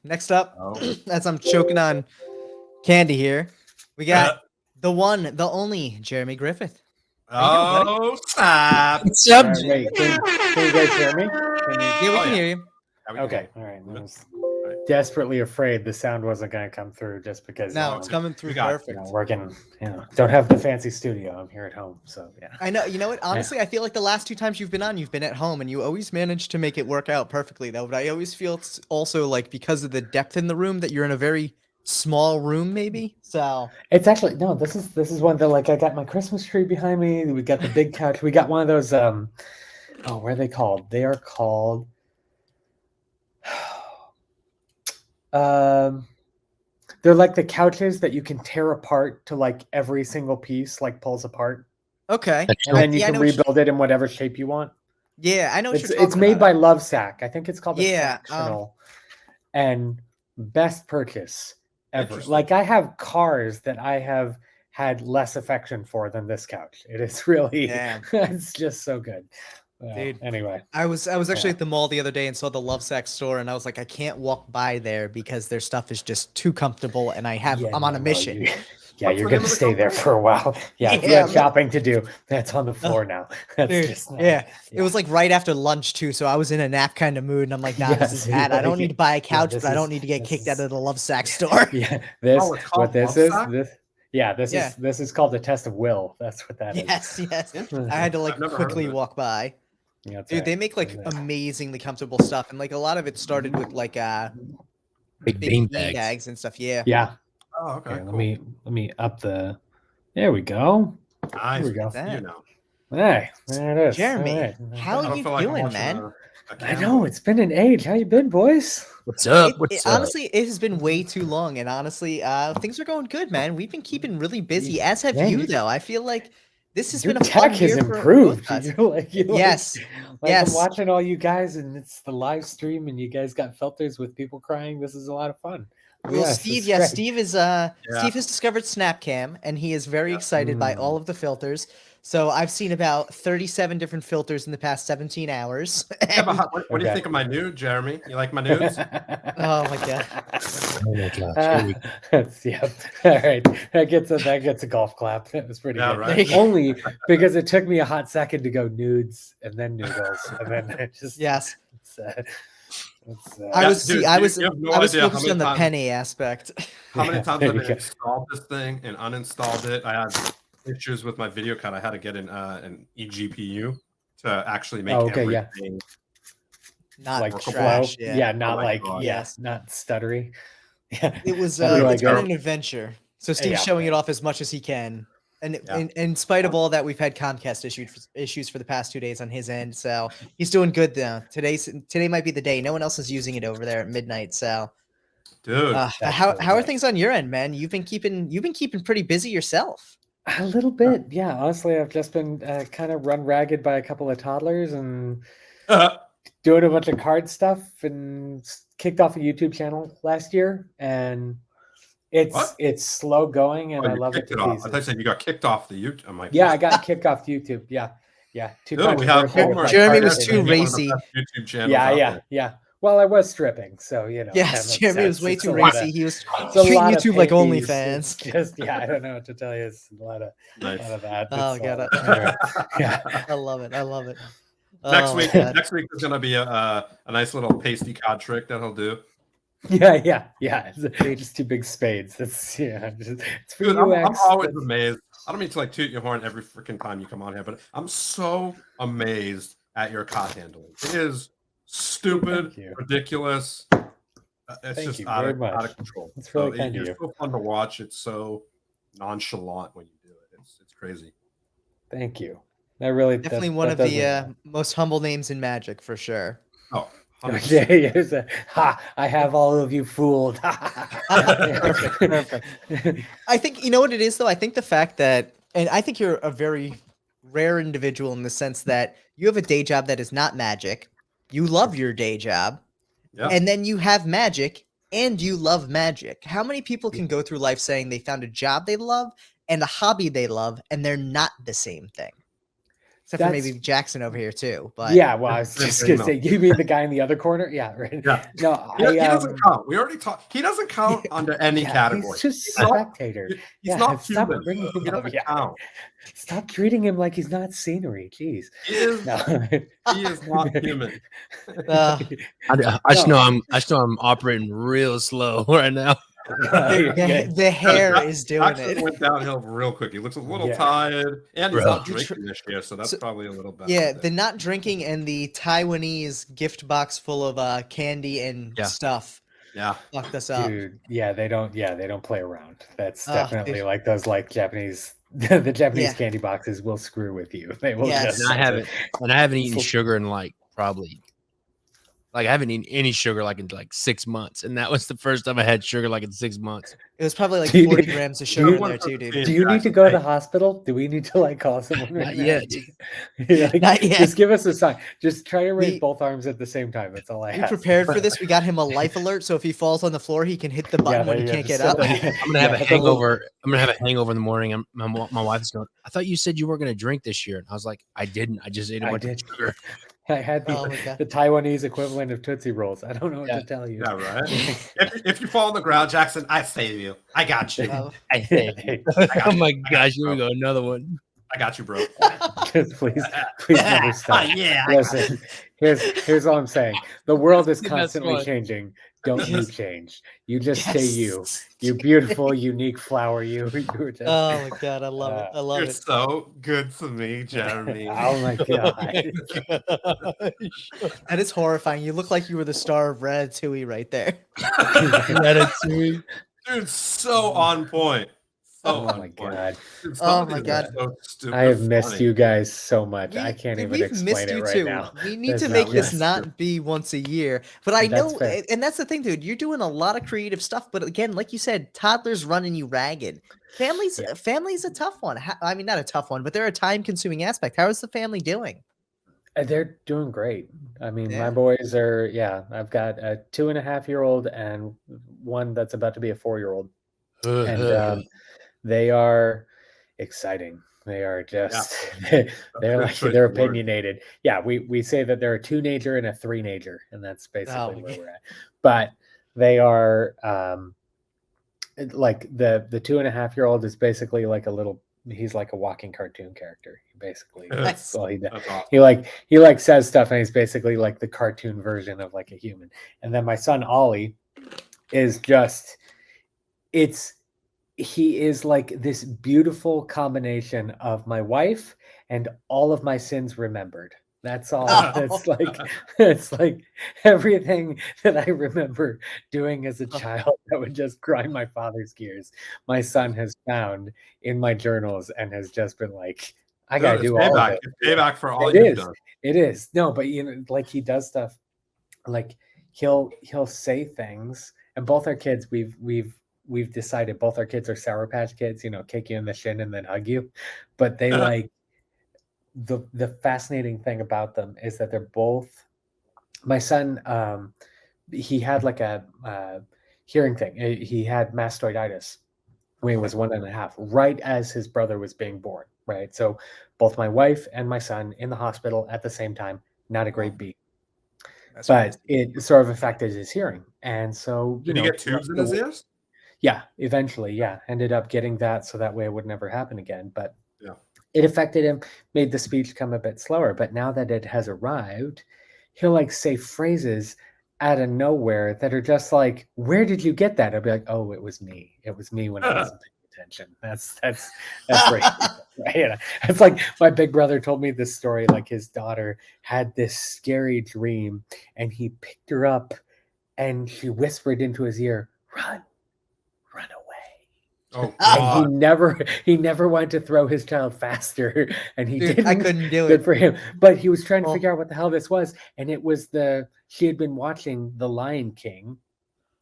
next up, as I'm choking on candy here, we got the one, the only Jeremy Griffith. Oh, stop. What's up? All right, wait, can you guys hear me? Yeah, we can hear you. Okay, all right. I was desperately afraid the sound wasn't going to come through just because. No, it's coming through perfect. Working, don't have the fancy studio. I'm here at home, so yeah. I know. You know what? Honestly, I feel like the last 2 times you've been on, you've been at home, and you always manage to make it work out perfectly, though. But I always feel it's also like because of the depth in the room that you're in a very small room, maybe. So it's actually no. This is one that I got my Christmas tree behind me. We got the big couch. We got one of those. Oh, what are they called? They are called. They're like the couches that you can tear apart to every single piece pulls apart. Okay, and then you can rebuild it in whatever shape you want. Yeah, I know. It's made by Lovesac. I think it's called the Sactional. And best purchase ever. I have cars that I have had less affection for than this couch. It is really, it's just so good. Dude, anyway, I was actually at the mall the other day and saw the Lovesac store, and I was like, I can't walk by there because their stuff is just too comfortable, and I'm on a mission. You're gonna stay there for a while. Yeah, if you have shopping to do, that's on the floor now. That's it was right after lunch too, so I was in a nap kind of mood, and I'm like, nah, this is bad. I don't need to buy a couch, but I don't need to get kicked out of the Lovesac store. Yeah, this is called the test of will. That's what that is. Yes. I had to quickly walk by. Yeah, dude, they make amazingly comfortable stuff, and a lot of it started with big bean bags and stuff. Yeah. Oh, okay. Cool. Let me up the. There we go. Nice. There we go. Hey, there it is. Jeremy, how are you doing, man? I know it's been an age. How you been, boys? What's up? Honestly, it has been way too long, and honestly, things are going good, man. We've been keeping really busy, as have you, though. I feel like this has been a fun year for improved. Yes. I'm watching all you guys, and it's the live stream, and you guys got filters with people crying. This is a lot of fun. Well, Steve has discovered Snapcam, and he is very excited by all of the filters. So I've seen about 37 different filters in the past 17 hours. Yeah, but what do you think of my nude, Jeremy? You like my nudes? Oh my god! All right, that gets a golf clap. That was pretty good. Right. Only because it took me a hot second to go nudes and then noodles, and then it just I was focused on the penny aspect. How many times I've installed this thing and uninstalled it? I had issues with my video card. I had to get an eGPU to actually make everything not trash. Not not stuttery. Yeah, it was it's been an adventure. So Steve's showing it off as much as he can. And in spite of all that, we've had Comcast issues for the past 2 days on his end. So he's doing good though. Today might be the day. No one else is using it over there at midnight. So, dude, how are things on your end, man? You've been keeping pretty busy yourself. A little bit, yeah. Honestly, I've just been kind of run ragged by a couple of toddlers and doing a bunch of card stuff, and kicked off a YouTube channel last year, and it's slow going, and I love it. I thought you said you got kicked off the YouTube. I'm like, I got kicked off YouTube. Yeah. Jeremy was too racy. YouTube channel. Yeah. Well, I was stripping, so Yes, Jeremy was way too racy. He was treating YouTube like OnlyFans. I don't know what to tell you. It's a lot of that. Oh god, I love it. Next week is gonna be a nice little pasty card trick that he'll do. Yeah. It's just 2 big spades. It's for Dude, UX. I'm always amazed. I don't mean to toot your horn every freaking time you come on here, but I'm so amazed at your card handling. It is stupid, ridiculous. It's just out of control. It's really kind of you. It's so fun to watch. It's so nonchalant when you do it. It's crazy. Thank you. That really definitely one of the most humble names in Magic for sure. Oh. I have all of you fooled. Perfect. I think you know what it is though. I think the fact that, and I think you're a very rare individual in the sense that you have a day job that is not Magic. You love your day job, and then you have Magic, and you love Magic. How many people can go through life saying they found a job they love and a hobby they love, and they're not the same thing? Except for maybe Jackson over here too. But yeah, well, I was just gonna say, you mean the guy in the other corner? Yeah, right. Yeah. No, he doesn't count. We already talked. He doesn't count under any category. He's just a spectator. He's not stop human. bringing him He up. doesn't count. Stop treating him like he's not scenery. Jeez. He is. No. He is not human. I just know I'm operating real slow right now. The hair is doing Actually it. went downhill real quick. He looks a little tired, and he's Bro. not drinking this year, so that's probably a little better. Yeah, the not drinking and the Taiwanese gift box full of candy and stuff. Yeah, Fucked us up. Dude, they don't play around. That's definitely like those Japanese the Japanese candy boxes will screw with you. They will Yes. just And I haven't eaten sugar in I haven't eaten any sugar in 6 months, and that was the first time I had sugar in 6 months. It was probably 40 grams of sugar in there too, dude. Do you need to go to the hospital? Do we need to call someone? Not yet. Not yet. Just give us a sign. Just try to raise both arms at the same time. That's all I We have. prepared for this. We got him a life alert, so if he falls on the floor, he can hit the button when he can't get up. I'm gonna have a hangover. I'm gonna have a hangover in the morning. My wife is going, I thought you said you weren't gonna drink this year, and I was like, I didn't. I just ate a bunch of sugar. I had the Taiwanese equivalent of Tootsie Rolls. I don't know what to tell you. Yeah, right. if you fall on the ground, Jackson, I save you. I got you. I save you. Oh my gosh, here we go, another one. I got you, bro. Just please never stop. Listen, here's all I'm saying. The world is constantly changing. Don't you change. You just stay you. You beautiful, unique flower. You were just, oh my god, I love it. I love you're it. So good to me, Jeremy. Oh my god. That is horrifying. You look like you were the star of Ratatouille right there. Ratatouille. Dude, so on point. Oh my god. Dude, oh my god. So I have missed you guys so much. I can't even explain it right now. We need to make this not be once a year. But I know, and that's the thing, dude. You're doing a lot of creative stuff. But again, like you said, toddlers running you ragged. Family's a tough one. I mean, not a tough one, but they're a time-consuming aspect. How is the family doing? They're doing great. I mean, my boys are, I've got a 2.5-year-old and one that's about to be a 4-year-old. And they are exciting. They are just, they're opinionated. Yeah, we say that they're a 2-nager and a 3-nager, and that's basically where we're at. But they are, like the 2.5-year-old is basically like he's like a walking cartoon character. Basically, that's all he does. Awesome. He says stuff, and he's basically like the cartoon version of like a human. And then my son Ollie is just, he is like this beautiful combination of my wife and all of my sins remembered. That's all. It's like everything that I remember doing as a child that would just grind my father's gears. My son has found in my journals and has just been like, I gotta do all of it. It's payback for all you've done. It is. No, but like he does stuff like he'll say things, and both our kids, we've decided both our kids are Sour Patch Kids, kick you in the shin and then hug you. But they like the fascinating thing about them is that they're both, my son, he had like a hearing thing. He had mastoiditis when he was 1.5, right as his brother was being born. Right. So both my wife and my son in the hospital at the same time, not a great beat. But crazy. It sort of affected his hearing. And so, did he get tubes in his ears? Yeah, eventually. Yeah. Ended up getting that. So that way it would never happen again. But it affected him, made the speech come a bit slower. But now that it has arrived, he'll like say phrases out of nowhere that are just like, where did you get that? I'll be like, oh, it was me. It was me when I wasn't paying attention. That's right. Right. It's like my big brother told me this story, like his daughter had this scary dream and he picked her up and she whispered into his ear, run away. Oh, God. And he never wanted to throw his child faster, and he didn't. I couldn't do Good it for him. But he was trying to figure out what the hell this was, and it was she had been watching The Lion King,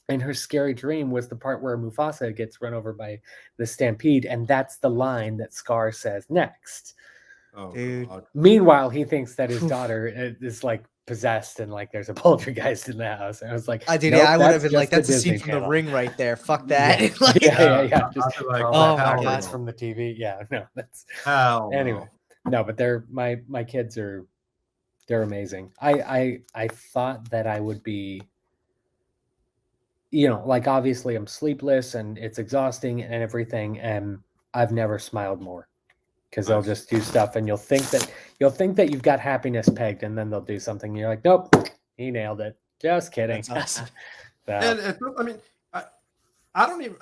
and her scary dream was the part where Mufasa gets run over by the stampede, and that's the line that Scar says next. Oh, dude. God. Meanwhile, he thinks that his daughter is like possessed and like there's a poltergeist in the house. And I was like, I did. nope, I would have been just like, that's a Disney scene from Channel. The Ring right there. Fuck that. Yeah. Just Like, oh my my God. from the TV. Yeah, no, that's hell anyway. no. No, but my kids they're amazing. I thought that I would be, like obviously I'm sleepless and it's exhausting and everything, and I've never smiled more because they'll just do stuff and you'll think that you've got happiness pegged, and then they'll do something and you're like, nope, he nailed it. Just kidding. That's awesome. So, And I mean,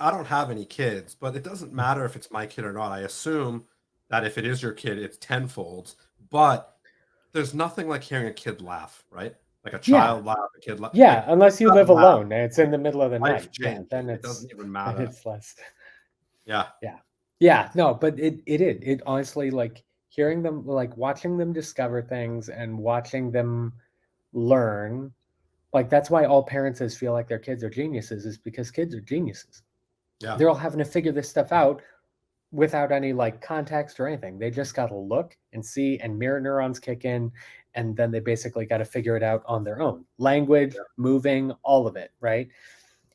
I don't have any kids, but it doesn't matter if it's my kid or not. I assume that if it is your kid, it's tenfold. But there's nothing like hearing a kid laugh, right? Like a child laugh, a kid laugh. yeah, Like, unless you live laugh, alone and it's in the middle of the life night. Yeah, changing. then It doesn't even matter. it's less. Yeah. Yeah, no, but it honestly, like hearing them, like watching them discover things and watching them learn, like that's why all parents feel like their kids are geniuses, is because kids are geniuses. Yeah. They're all having to figure this stuff out without any like context or anything. They just got to look and see, and mirror neurons kick in, and then they basically got to figure it out on their own. Language, moving, all of it, right?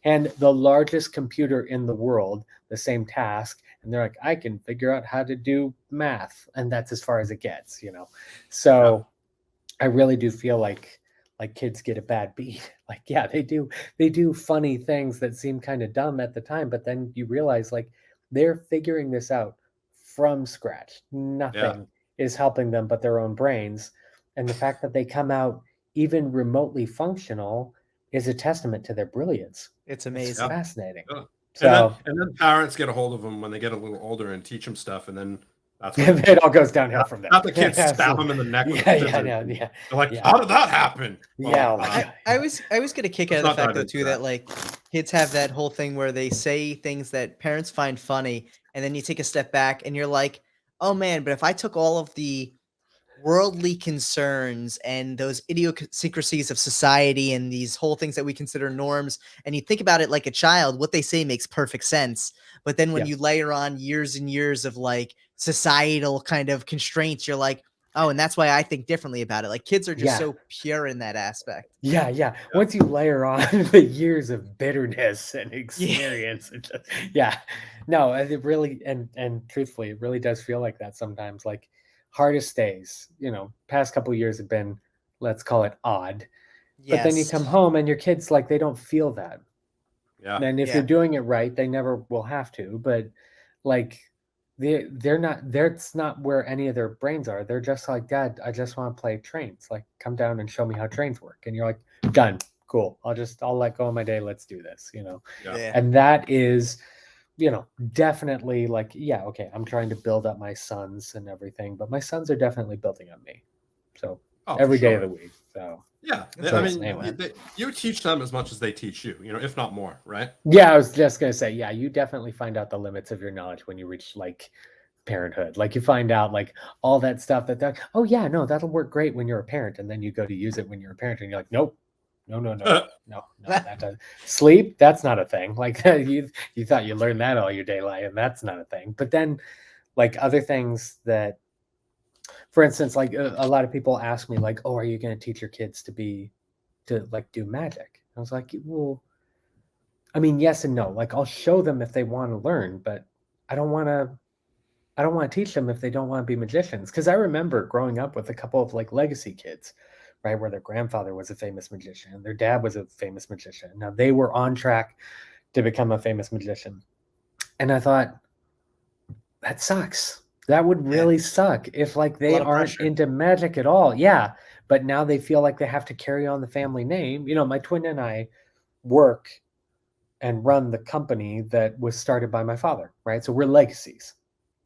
And the largest computer in the world, the same task, and they're like, I can figure out how to do math, and that's as far as it gets, So I really do feel like kids get a bad beat. Like, yeah, they do funny things that seem kind of dumb at the time, but then you realize like they're figuring this out from scratch. Nothing is helping them but their own brains, and the fact that they come out even remotely functional is a testament to their brilliance. It's amazing. It's fascinating. Yeah. So and then parents get a hold of them when they get a little older and teach them stuff, and then that's it all goes downhill from there. Not the kids stab them in the neck. With scissors. Yeah. They're like, how did that happen? Yeah. I was get a kick out of the fact though too that like kids have that whole thing where they say things that parents find funny, and then you take a step back and you're like, oh man, but if I took all of the worldly concerns and those idiosyncrasies of society and these whole things that we consider norms, and you think about it like a child, what they say makes perfect sense. But then when you layer on years and years of like societal kind of constraints, you're like, oh, and that's why I think differently about it. Like kids are just so pure in that aspect. Yeah. Once you layer on the years of bitterness and experience, no, it really, and truthfully, it really does feel like that sometimes. Like hardest days, past couple of years have been, let's call it odd. But then you come home and your kids, like, they don't feel that. Yeah. And if you're doing it right, they never will have to. But like, they're not, that's not where any of their brains are. They're just like, Dad, I just want to play trains. Like, come down and show me how trains work. And you're like, done. Cool. I'll let go of my day. Let's do this, And that is, definitely like, okay, I'm trying to build up my sons and everything, but my sons are definitely building up me. So every day of the week. So yeah, I mean, you teach them as much as they teach you, if not more, right? Yeah, I was just gonna say, you definitely find out the limits of your knowledge when you reach like parenthood. Like you find out like all that stuff that oh yeah, no, that'll work great when you're a parent, and then you go to use it when you're a parent, and you're like, nope. No. That does. Sleep, that's not a thing. Like you thought you learned that all your day life, and that's not a thing. But then, like other things that, for instance, like a lot of people ask me, like, "Oh, are you going to teach your kids to like do magic?" I was like, "Well, I mean, yes and no. Like, I'll show them if they want to learn, but I don't want to teach them if they don't want to be magicians." Because I remember growing up with a couple of like legacy kids, right, where their grandfather was a famous magician, their dad was a famous magician. Now they were on track to become a famous magician. And I thought, that sucks. That would really suck if like they aren't into magic at all. Yeah. But now they feel like they have to carry on the family name. My twin and I work and run the company that was started by my father, right? So we're legacies.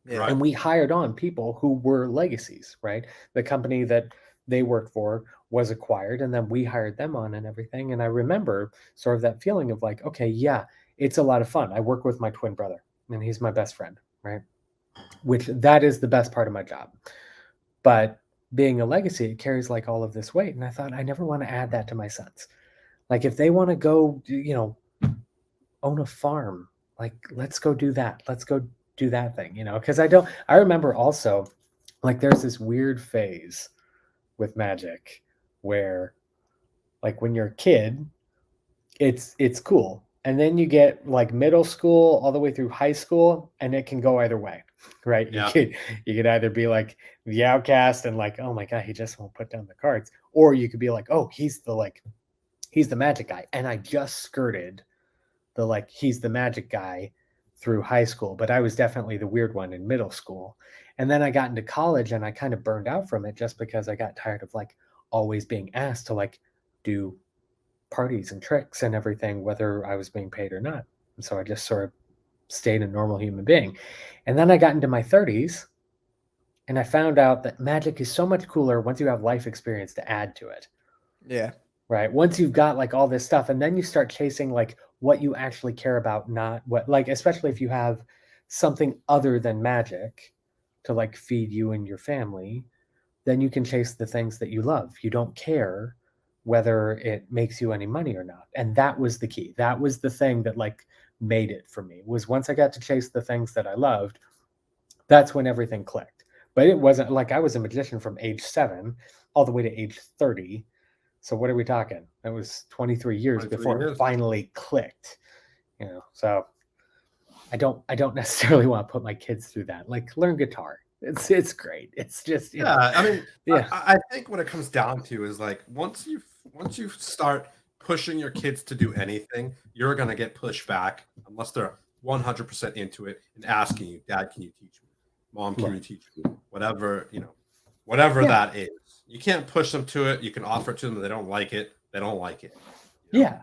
Yeah. And we hired on people who were legacies, right? The company that they worked for was acquired, and then we hired them on and everything. And I remember sort of that feeling of like, okay, yeah, it's a lot of fun. I work with my twin brother, and he's my best friend, right? Which that is the best part of my job. But being a legacy, it carries like all of this weight. And I thought, I never want to add that to my sons. Like if they want to go, own a farm, like let's go do that. Let's go do that thing, because I remember also like there's this weird phase with magic where like when you're a kid, it's cool. And then you get like middle school all the way through high school, and it can go either way. right? Yeah. You could either be like the outcast and like, oh my god, he just won't put down the cards, or you could be like, oh, he's the magic guy, and I just skirted the like he's the magic guy through high school, but I was definitely the weird one in middle school. And then I got into college and I kind of burned out from it just because I got tired of like always being asked to like do parties and tricks and everything, whether I was being paid or not. And so I just sort of stayed a normal human being. And then I got into my 30s and I found out that magic is so much cooler once you have life experience to add to it. Yeah. Right. Once you've got like all this stuff, and then you start chasing like what you actually care about, not what, like, especially if you have something other than magic to like feed you and your family, then you can chase the things that you love. You don't care whether it makes you any money or not. And that was the key. That was the thing that like made it for me, was once I got to chase the things that I loved, that's when everything clicked. But it wasn't like I was a magician from age 7 all the way to age 30. So what are we talking? That was 23 years 23 before years. it finally clicked. You know, so I don't necessarily want to put my kids through that. Like, learn guitar. It's great. It's just, you know, I mean, yeah. I think what it comes down to is like once you start pushing your kids to do anything, you're gonna get pushed back unless they're 100% into it and asking you, Dad, can you teach me? Mom, can you teach me? Whatever, you know, whatever that is. You can't push them to it. You can offer it to them. They don't like it. They don't like it. You know? Yeah.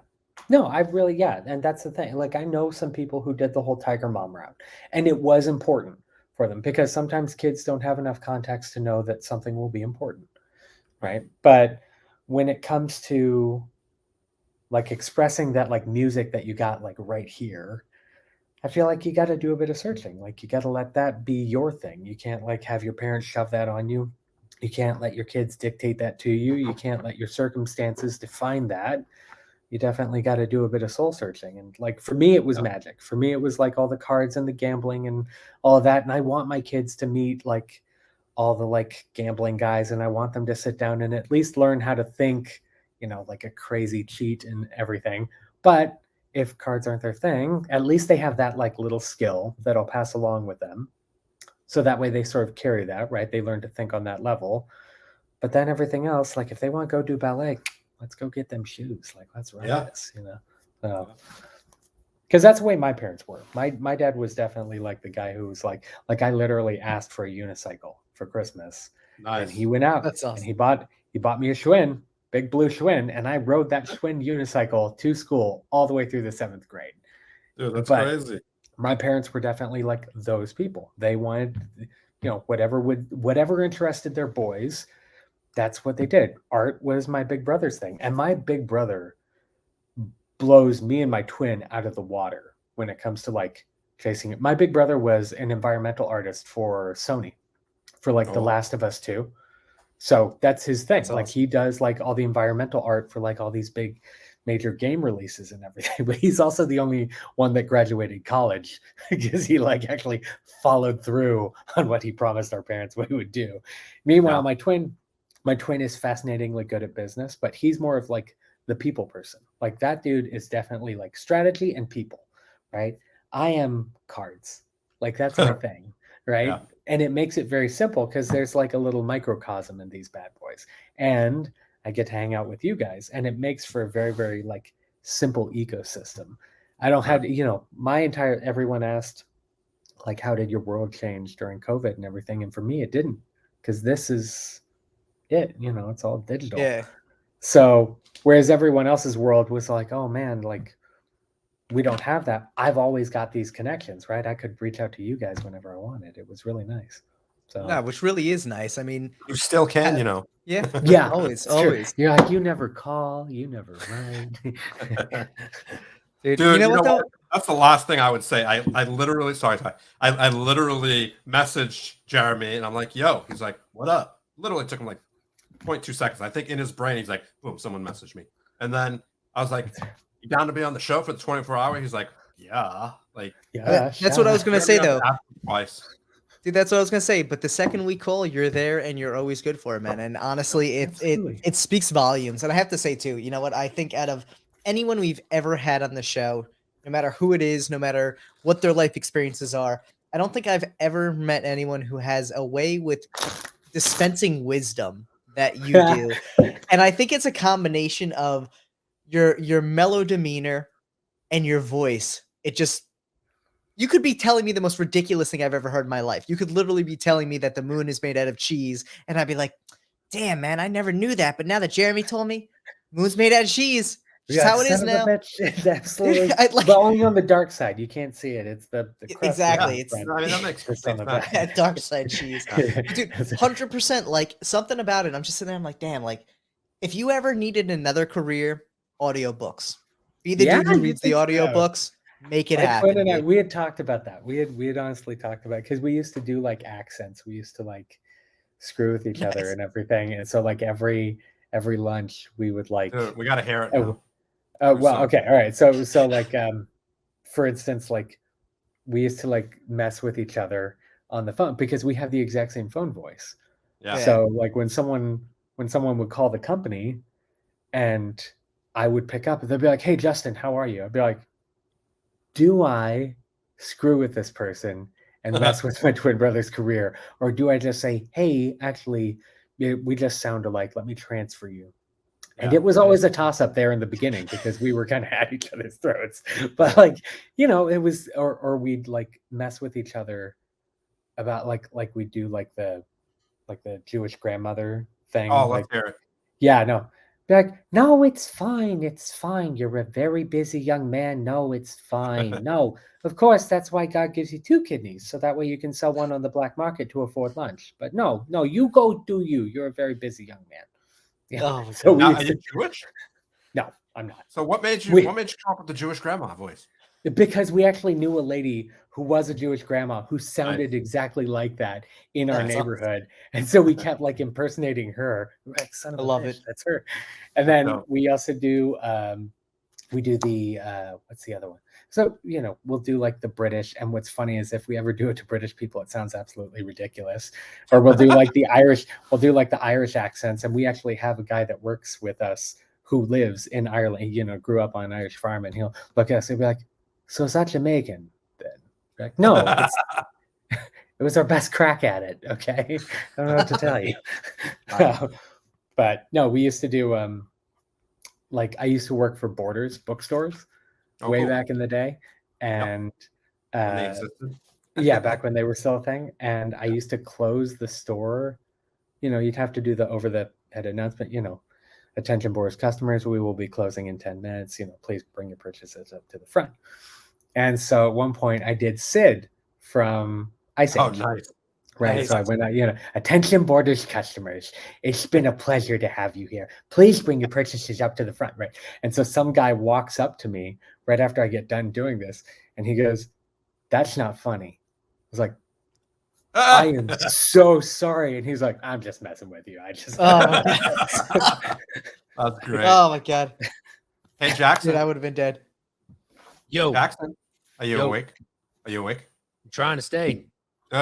No, I really, and that's the thing. Like, I know some people who did the whole Tiger Mom route, and it was important for them because sometimes kids don't have enough context to know that something will be important, right? But when it comes to like expressing that like music that you got like right here, I feel like you got to do a bit of searching. Like, you got to let that be your thing. You can't like have your parents shove that on you. You can't let your kids dictate that to you. You can't let your circumstances define that. You definitely got to do a bit of soul searching. And like, for me, it was magic. For me, it was like all the cards and the gambling and all of that. And I want my kids to meet like all the like gambling guys, and I want them to sit down and at least learn how to think, you know, like a crazy cheat and everything. But if cards aren't their thing, at least they have that like little skill that'll pass along with them. So that way they sort of carry that, right? They learn to think on that level. But then everything else, like if they want to go do ballet, let's go get them shoes. Like, let's run this, you know? So, because that's the way my parents were. My dad was definitely like the guy who was like I literally asked for a unicycle for Christmas. Nice. And he went out That's awesome. and he bought me a Schwinn, big blue Schwinn, and I rode that Schwinn unicycle to school all the way through the 7th grade. Dude, that's crazy. My parents were definitely like those people. They wanted, you know, whatever interested their boys, that's what they did. Art was my big brother's thing. And my big brother blows me and my twin out of the water when it comes to like chasing it. My big brother was an environmental artist for Sony for like The Last of Us 2. So that's his thing. That's like awesome. He does like all the environmental art for like all these big major game releases and everything. But he's also the only one that graduated college because he like actually followed through on what he promised our parents what he would do. Meanwhile, my twin is fascinatingly good at business, but he's more of like the people person. Like, that dude is definitely like strategy and people, right? I am cards. Like, that's my thing, right? Yeah. And it makes it very simple because there's like a little microcosm in these bad boys. And I get to hang out with you guys, and it makes for a very, very like simple ecosystem. I don't have, you know, everyone asked like, how did your world change during COVID and everything? And for me, it didn't, because this is it, you know, it's all digital. Yeah. So whereas everyone else's world was like, oh man, like we don't have that. I've always got these connections, right? I could reach out to you guys whenever I wanted. It was really nice. So yeah, which really is nice. I mean, you still can, you know. Yeah. Yeah. Always. You're like, you never call, you never write. Dude, you know what though? That's the last thing I would say. I literally, sorry, I literally messaged Jeremy and I'm like, yo, he's like, what up? Literally took him like 0.2 seconds. I think in his brain, he's like, boom, someone messaged me. And then I was like, you down to be on the show for the 24-hour? He's like, yeah. Like, yeah. That's what I was going to say though. Twice. Dude, that's what I was going to say. But the second we call, you're there and you're always good for it, man. And honestly, it speaks volumes. And I have to say too, you know what? I think out of anyone we've ever had on the show, no matter who it is, no matter what their life experiences are, I don't think I've ever met anyone who has a way with dispensing wisdom that you do. And I think it's a combination of your mellow demeanor and your voice. It just you could be telling me the most ridiculous thing I've ever heard in my life. You could literally be telling me that the moon is made out of cheese, and I'd be like, "Damn, man, I never knew that." But now that Jeremy told me, moon's made out of cheese. Just how it is now. It's absolutely, Like, but only on the dark side. You can't see it. It's the crust exactly. It's I mean, that makes It's on sense. the back. that dark side cheese, dude. 100%. Like something about it. I'm just sitting there. I'm like, damn. Like, if you ever needed another career, audiobooks. Be the dude who you reads the think so. audiobooks. Make it My happen. friend and I, dude. we had talked about that. We had honestly talked about because we used to do like accents. We used to like screw with each other Nice. and everything. And so like every lunch we would like. Dude, we got to hear it Oh, now. well, So- okay, all right. So like for instance, like we used to like mess with each other on the phone because we have the exact same phone voice. Yeah. So like when someone would call the company and I would pick up, they'd be like, "Hey Justin, how are you?" I'd be like, "Do I screw with this person and mess with my twin brother's career, or do I just say, hey, actually, we just sound alike. Let me transfer you." And Yeah. it was always a toss up there in the beginning because we were kind of at each other's throats. But like, you know, it was, or we'd like mess with each other about like we do like the Jewish grandmother thing. Oh, like, let's hear it. yeah, no. Be like, "No, it's fine. It's fine. You're a very busy young man. No, it's fine. No, of course, that's why God gives you 2 kidneys. So that way you can sell one on the black market to afford lunch. But no, you go do you. You're a very busy young man." Yeah. Oh my So God. we Now, used are you to- Jewish? no, I'm not. So what made you We- come up with the Jewish grandma voice? Because we actually knew a lady who was a Jewish grandma who sounded exactly like that in our That's awesome. neighborhood. And so we kept like impersonating her. We're like, son of I a love bitch, it. that's her. And then dope. we also do we do the what's the other one? So, you know, we'll do like the British. And what's funny is if we ever do it to British people, it sounds absolutely ridiculous. Or we'll do like the Irish, accents. And we actually have a guy that works with us who lives in Ireland, you know, grew up on an Irish farm, and he'll look at us and be like, "So is that Jamaican?" Then we're like, "No, it was our best crack at it." Okay, I don't know what to tell you. But no, we used to do like I used to work for Borders bookstores way cool. back in the day, and When they existed. yeah, back when they were still a thing. And I used to close the store. You know, you'd have to do the over the head announcement. You know, attention Borders customers, we will be closing in 10 minutes. You know, please bring your purchases up to the front. And so at one point I did Sid from Ice Age. Oh, nice. Right. Nice. So I went out, you know, "Attention Borders customers, it's been a pleasure to have you here. Please bring your purchases up to the front." Right. And so some guy walks up to me right after I get done doing this, and he goes, "That's not funny." I was like, "I am so sorry." And he's like, "I'm just messing with you. I just Oh my God. That's great. Oh my God. Hey, Jackson. Dude, I would have been dead. Yo, I'm Jackson, are you Yo. awake? Are you awake? trying to stay.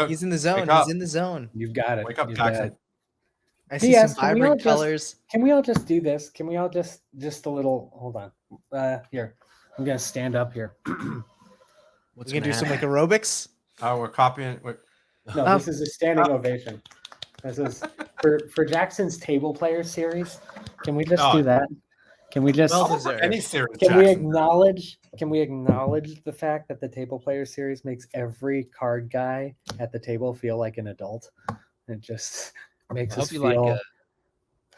He's in the zone. Wake up. He's in the zone. You've got it. Wake up, You've got Jackson. it. I see Yes, some can we all vibrant just- colors. Can we all just do this? Can we all just a little, hold on. Here. I'm gonna stand up here. What's We can do some like happen? aerobics. Oh, we're copying. No, Oh. this is a standing ovation. This is for Jackson's table player series. Can we just Oh. do that? Can we just Well Almost deserved. any series, can we Jackson. acknowledge the fact that the table player series makes every card guy at the table feel like an adult? It just makes I us hope you feel like.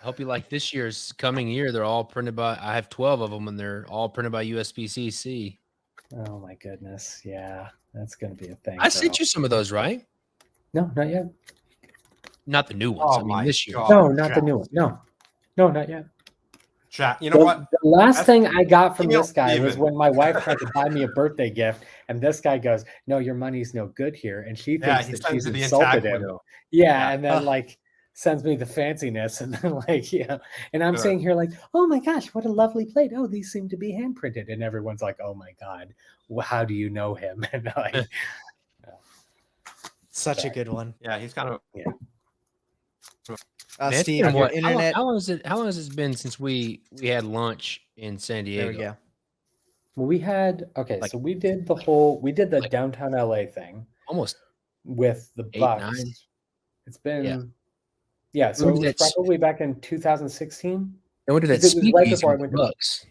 I hope you like this year's coming year. They're all printed by. I have 12 of them, and they're all printed by USPCC. oh my goodness. Yeah, that's gonna be a thing. I sent you some of those, right? No, not yet. Not the new ones. Oh I mean, my this year. God. No, not the Jack. new one. No, not yet. Jack, you know what? The last That's- thing I got from you this guy was even. when my wife tried to buy me a birthday gift, and this guy goes, "No, your money's no good here," and she Yeah, thinks he that sends she's you the insulted intact him. window. Yeah, Yeah. and then like sends me the fanciness, and then like and I'm Good. sitting here like, "Oh my gosh, what a lovely plate! Oh, these seem to be hand printed," and everyone's like, "Oh my god, how do you know him?" And like, Such a Sorry. good one. Yeah, he's kind of. Man, it's Steve, been your what- how long- internet. How long has it been since we had lunch in San Diego? There we go. well, we had Like- so we did the like- downtown LA thing. Almost with the 8, Bucks. 9. It's been so When it did was that probably back in 2016. They went to that 'Cause it was right speakeasy before I with the went to Bucks.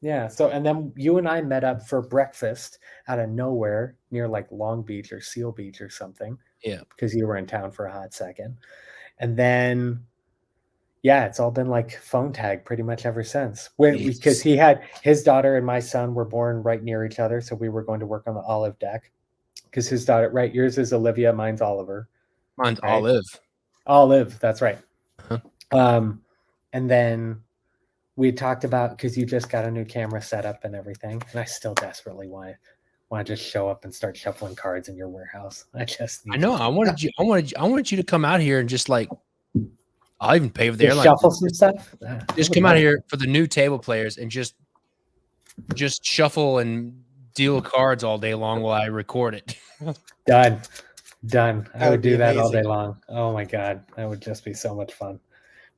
Yeah. So, and then you and I met up for breakfast out of nowhere near like Long Beach or Seal Beach or something. Yeah. Because you were in town for a hot second. And then, it's all been like phone tag pretty much ever since. Because he had his daughter and my son were born right near each other. So we were going to work on the Olive deck. Because his daughter, right? Yours is Olivia, mine's Oliver. Mine's right? Olive. Olive, that's right. Huh. And then we talked about, because you just got a new camera set up and everything, and I still desperately want to just show up and start shuffling cards in your warehouse. I know. I wanted you to come out here and just like, I'll even pay for the just airline. shuffle some stuff. Just come out here for the new table players and just shuffle and deal cards all day long while I record it. Done. I That would would be do that all day amazing. long. Oh my god, that would just be so much fun.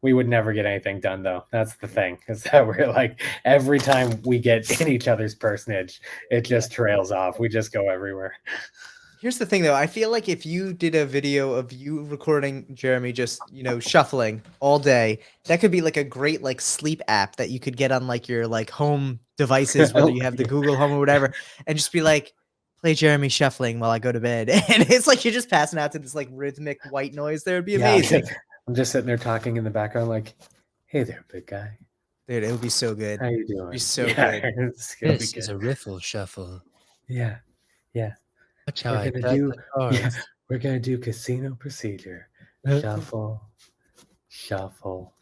We would never get anything done though. That's the thing, is that we're like, every time we get in each other's personage, it just trails off. We just go everywhere. Here's the thing, though. I feel like if you did a video of you recording Jeremy just, shuffling all day, that could be like a great like sleep app that you could get on like your like home devices, whether you have the Google Home or whatever, and just be like, play Jeremy shuffling while I go to bed. And it's like you're just passing out to this like rhythmic white noise. There would be amazing. I'm just sitting there talking in the background like, hey there, big guy. Dude, it would be so good. How you doing? It'd be so good. It's gonna be This is good. a riffle shuffle. Yeah. Watch how We're I gonna cut do- the cards. We're gonna do casino procedure. Shuffle,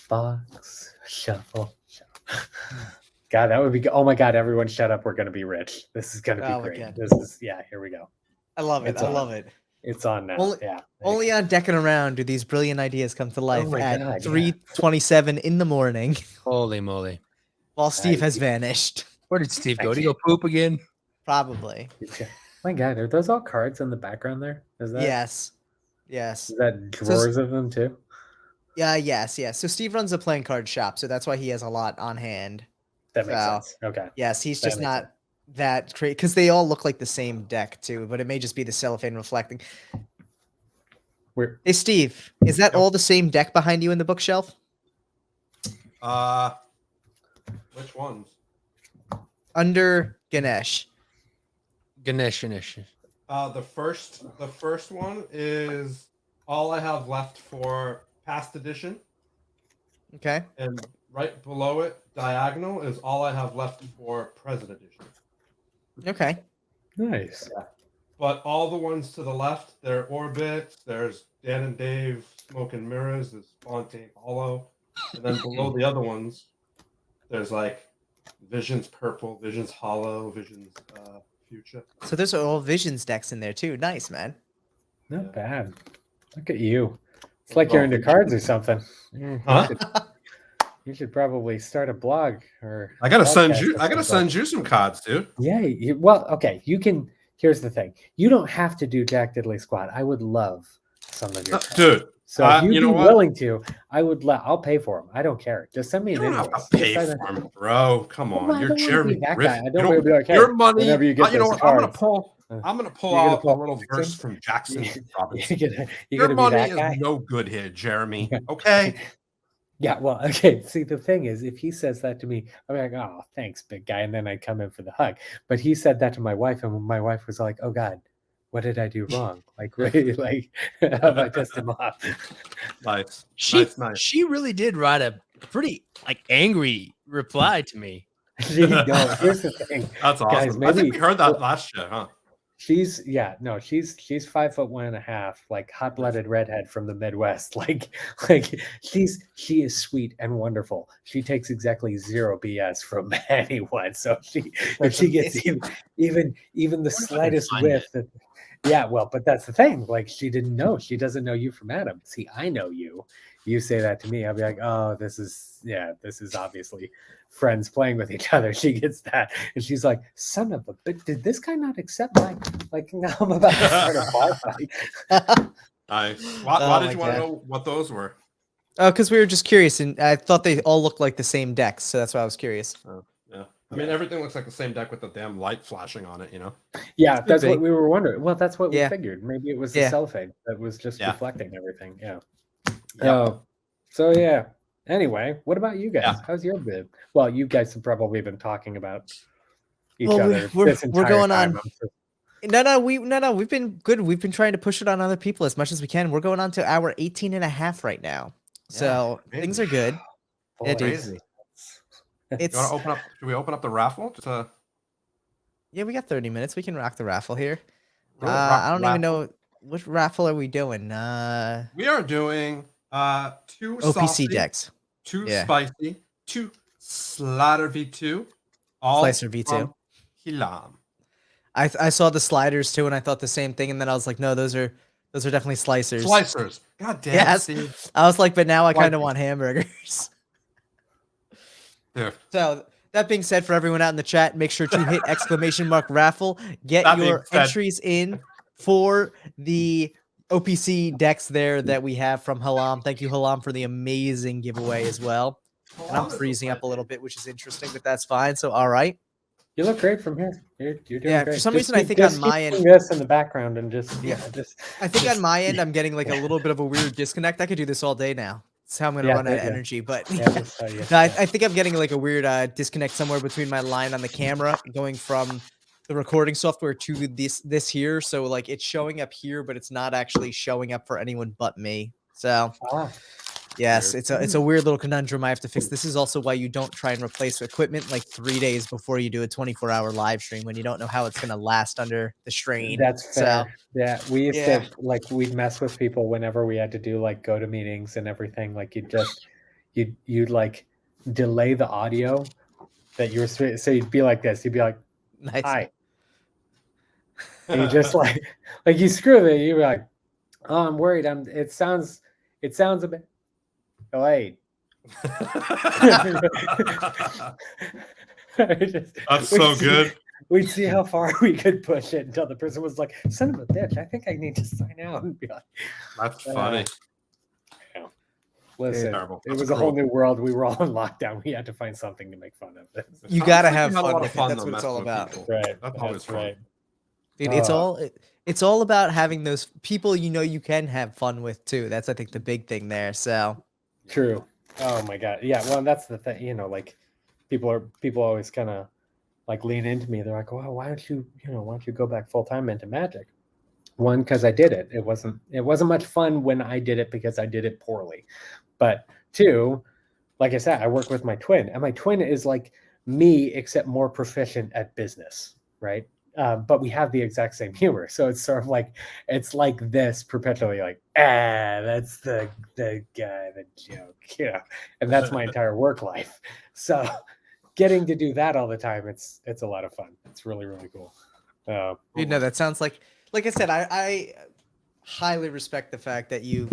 box, shuffle. God, that would be. Oh my God! Everyone, shut up. We're gonna be rich. This is gonna be Oh my great. God. This is Here we go. I love it. It's I on. love it. It's on now. Only- yeah. Only on Deckin Around do these brilliant ideas come to life my at God, yeah. 3:27 in the morning Holy moly. while Steve has vanished. Where did Steve go? Did he go poop again? Probably. My God, are those all cards in the background there? Is that Yes. Is that So- drawers of them too? Yes. So Steve runs a playing card shop, so that's why he has a lot on hand. That makes Wow. sense. Okay. Yes, he's That just makes not that great because they all look like the same deck too, but it may just be the cellophane reflecting. We're Hey Steve, is that Yep. all the same deck behind you in the bookshelf? Which ones? Under Ganesh. Ganesh. The first one is all I have left for past edition, Okay. and right below it, diagonal, is all I have left for present edition. Okay. nice. But all the ones to the left, they're orbits. There's Dan and Dave, Smoke and Mirrors. There's Fontaine Hollow, and then below the other ones, there's like Visions Purple, Visions Hollow, Visions Future. So there's all Visions decks in there too. Nice, man. Not bad. Look at you. It's like you're into cards or something. Huh? You should probably start a blog or. I gotta send podcast you. or I gotta something. send you some cards, dude. Yeah. Well, okay. You can. Here's the thing. You don't have to do Jack Diddley Squad. I would love some of your cards. Dude. So if you'd you know be what? willing to, I'll pay for them. I don't care. Just send me You an don't have invoice. to pay Just for send them, bro. Come Well, on, I you're don't wanna be Jeremy that Griffith. guy. I You don't wanna be like, hey, your money. whenever you get You know those what? I'm gonna cards, pull. I'm gonna pull you're gonna out pull a little Jackson? verse from Jackson Robinson. you're Your gonna be money that is guy. no good here, Jeremy. Okay. Yeah, well, okay. See, the thing is, if he says that to me, I'm like, oh, thanks, big guy. And then I come in for the hug. But he said that to my wife, and my wife was like, oh, God, what did I do wrong? Like, really, like, have I pissed him off? Nice. She Nice. she really did write a pretty like angry reply to me. No, here's the thing. That's awesome. Guys, I maybe- think we heard that last year, huh? She's 5'1.5", like hot-blooded redhead from the Midwest. Like she is sweet and wonderful. She takes exactly zero BS from anyone. So if she gets even the slightest find whiff, yeah. Well, but that's the thing. Like she doesn't know you from Adam. See, I know you. You say that to me, I'll be like, oh, this is obviously friends playing with each other. She gets that, and she's like, son of a bitch, did this guy not accept my, like, now I'm about to start a bar fight. Nice. Oh Why my did you want to God. know what those were? Oh, because we were just curious, and I thought they all looked like the same decks, so that's why I was curious. Yeah. I mean, everything looks like the same deck with the damn light flashing on it, you know? Yeah, Could that's be. what we were wondering. Well, that's what we Yeah. figured. Maybe it was the Yeah. cellophane that was just Yeah. reflecting everything. Yeah. Yep. So yeah. Anyway, what about you guys? Yeah. How's your bid? Well, you guys have probably been talking about each Well, other we're this entire going time. on. I'm sure. No, we've been good. We've been trying to push it on other people as much as we can. We're going on to hour 18 and a half right now. So things are good. Boy, Yeah, dude. Crazy. It's You want to open up? Should we open up the raffle? Just yeah, we got 30 minutes. We can rock the raffle here. rock I the don't even raffle. know which raffle are we doing. We are doing 2 OPC saucy, decks. 2 Yeah. spicy, 2 Slaughter V2, all Slicer V2. from Hilam. I saw the sliders too, and I thought the same thing, and then I was like, no, those are definitely slicers. Slicers. God damn Yes. it, Steve. I was like, but now I kind of Slicers. want hamburgers. Here. So that being said, for everyone out in the chat, make sure to hit !raffle. Get That being your said- entries in for the OPC decks there that we have from Halam. Thank you, Halam, for the amazing giveaway as well. And I'm freezing up a little bit, which is interesting, but that's fine. So, all right. You look great from here. You're doing Yeah, great. for some Just reason, I keep- think just on my keep end- doing this in the background and just I think on my end, I'm getting like a little bit of a weird disconnect. I could do this all day now. That's how I'm going to Yeah, run out of yeah. energy. But Yeah, that's how you- no, I think I'm getting like a weird disconnect somewhere between my line on the camera going from the recording software to this here. So like it's showing up here, but it's not actually showing up for anyone but me. So yes, Weird. it's a weird little conundrum I have to fix. This is also why you don't try and replace equipment like 3 days before you do a 24-hour live stream when you don't know how it's going to last under the strain. That's fair. Yeah, we used Yeah. to like we'd mess with people whenever we had to do like go to meetings and everything. Like you'd like delay the audio that you were so you'd be like this. You'd be like, Nice. "Hi," and you just like you screw it. You'd be like, "Oh, I'm worried. It sounds a bit delayed." That's so good. We'd see how far we could push it until the person was like, "Son of a bitch, I think I need to sign out." And be like, That's funny. "Listen, Terrible. it That's was a whole cruel. new world. We were all in lockdown. We had to find something to make fun of it." You Sounds gotta like have had a fun lot with of it. fun, That's though, what it's messing all with about. people. Right. That's always That's fun. right. Dude, it's all about having those people you know you can have fun with too. That's I think the big thing there. So True. Oh my god. Yeah. Well, that's the thing. You know, like people always kind of like lean into me. They're like, "Well, why don't you go back full time into Magic?" One, because I did it. It wasn't much fun when I did it because I did it poorly. But two, like I said, I work with my twin, and my twin is like me except more proficient at business, right? But we have the exact same humor, so it's sort of like it's like this perpetually, like that's the guy, the joke, you know, and that's my entire work life. So getting to do that all the time, it's a lot of fun. It's really cool. you know that sounds like I said, I highly respect the fact that you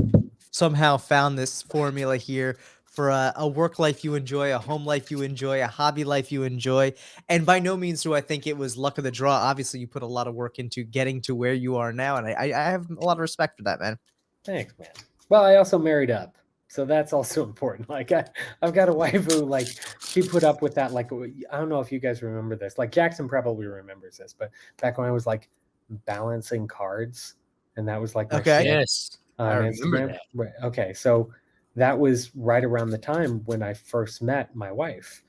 somehow found this formula here for a work life you enjoy, a home life you enjoy, a hobby life you enjoy. And by no means do I think it was luck of the draw. Obviously, you put a lot of work into getting to where you are now. And I have a lot of respect for that, man. Thanks, man. Well, I also married up, so that's also important. Like I've got a wife who like she put up with that. Like I don't know if you guys remember this. Like Jackson probably remembers this, but back when I was like balancing cards, and that was like my Okay. shit Yes, on I remember Instagram. that. Right. Okay, so that was right around the time when I first met my wife,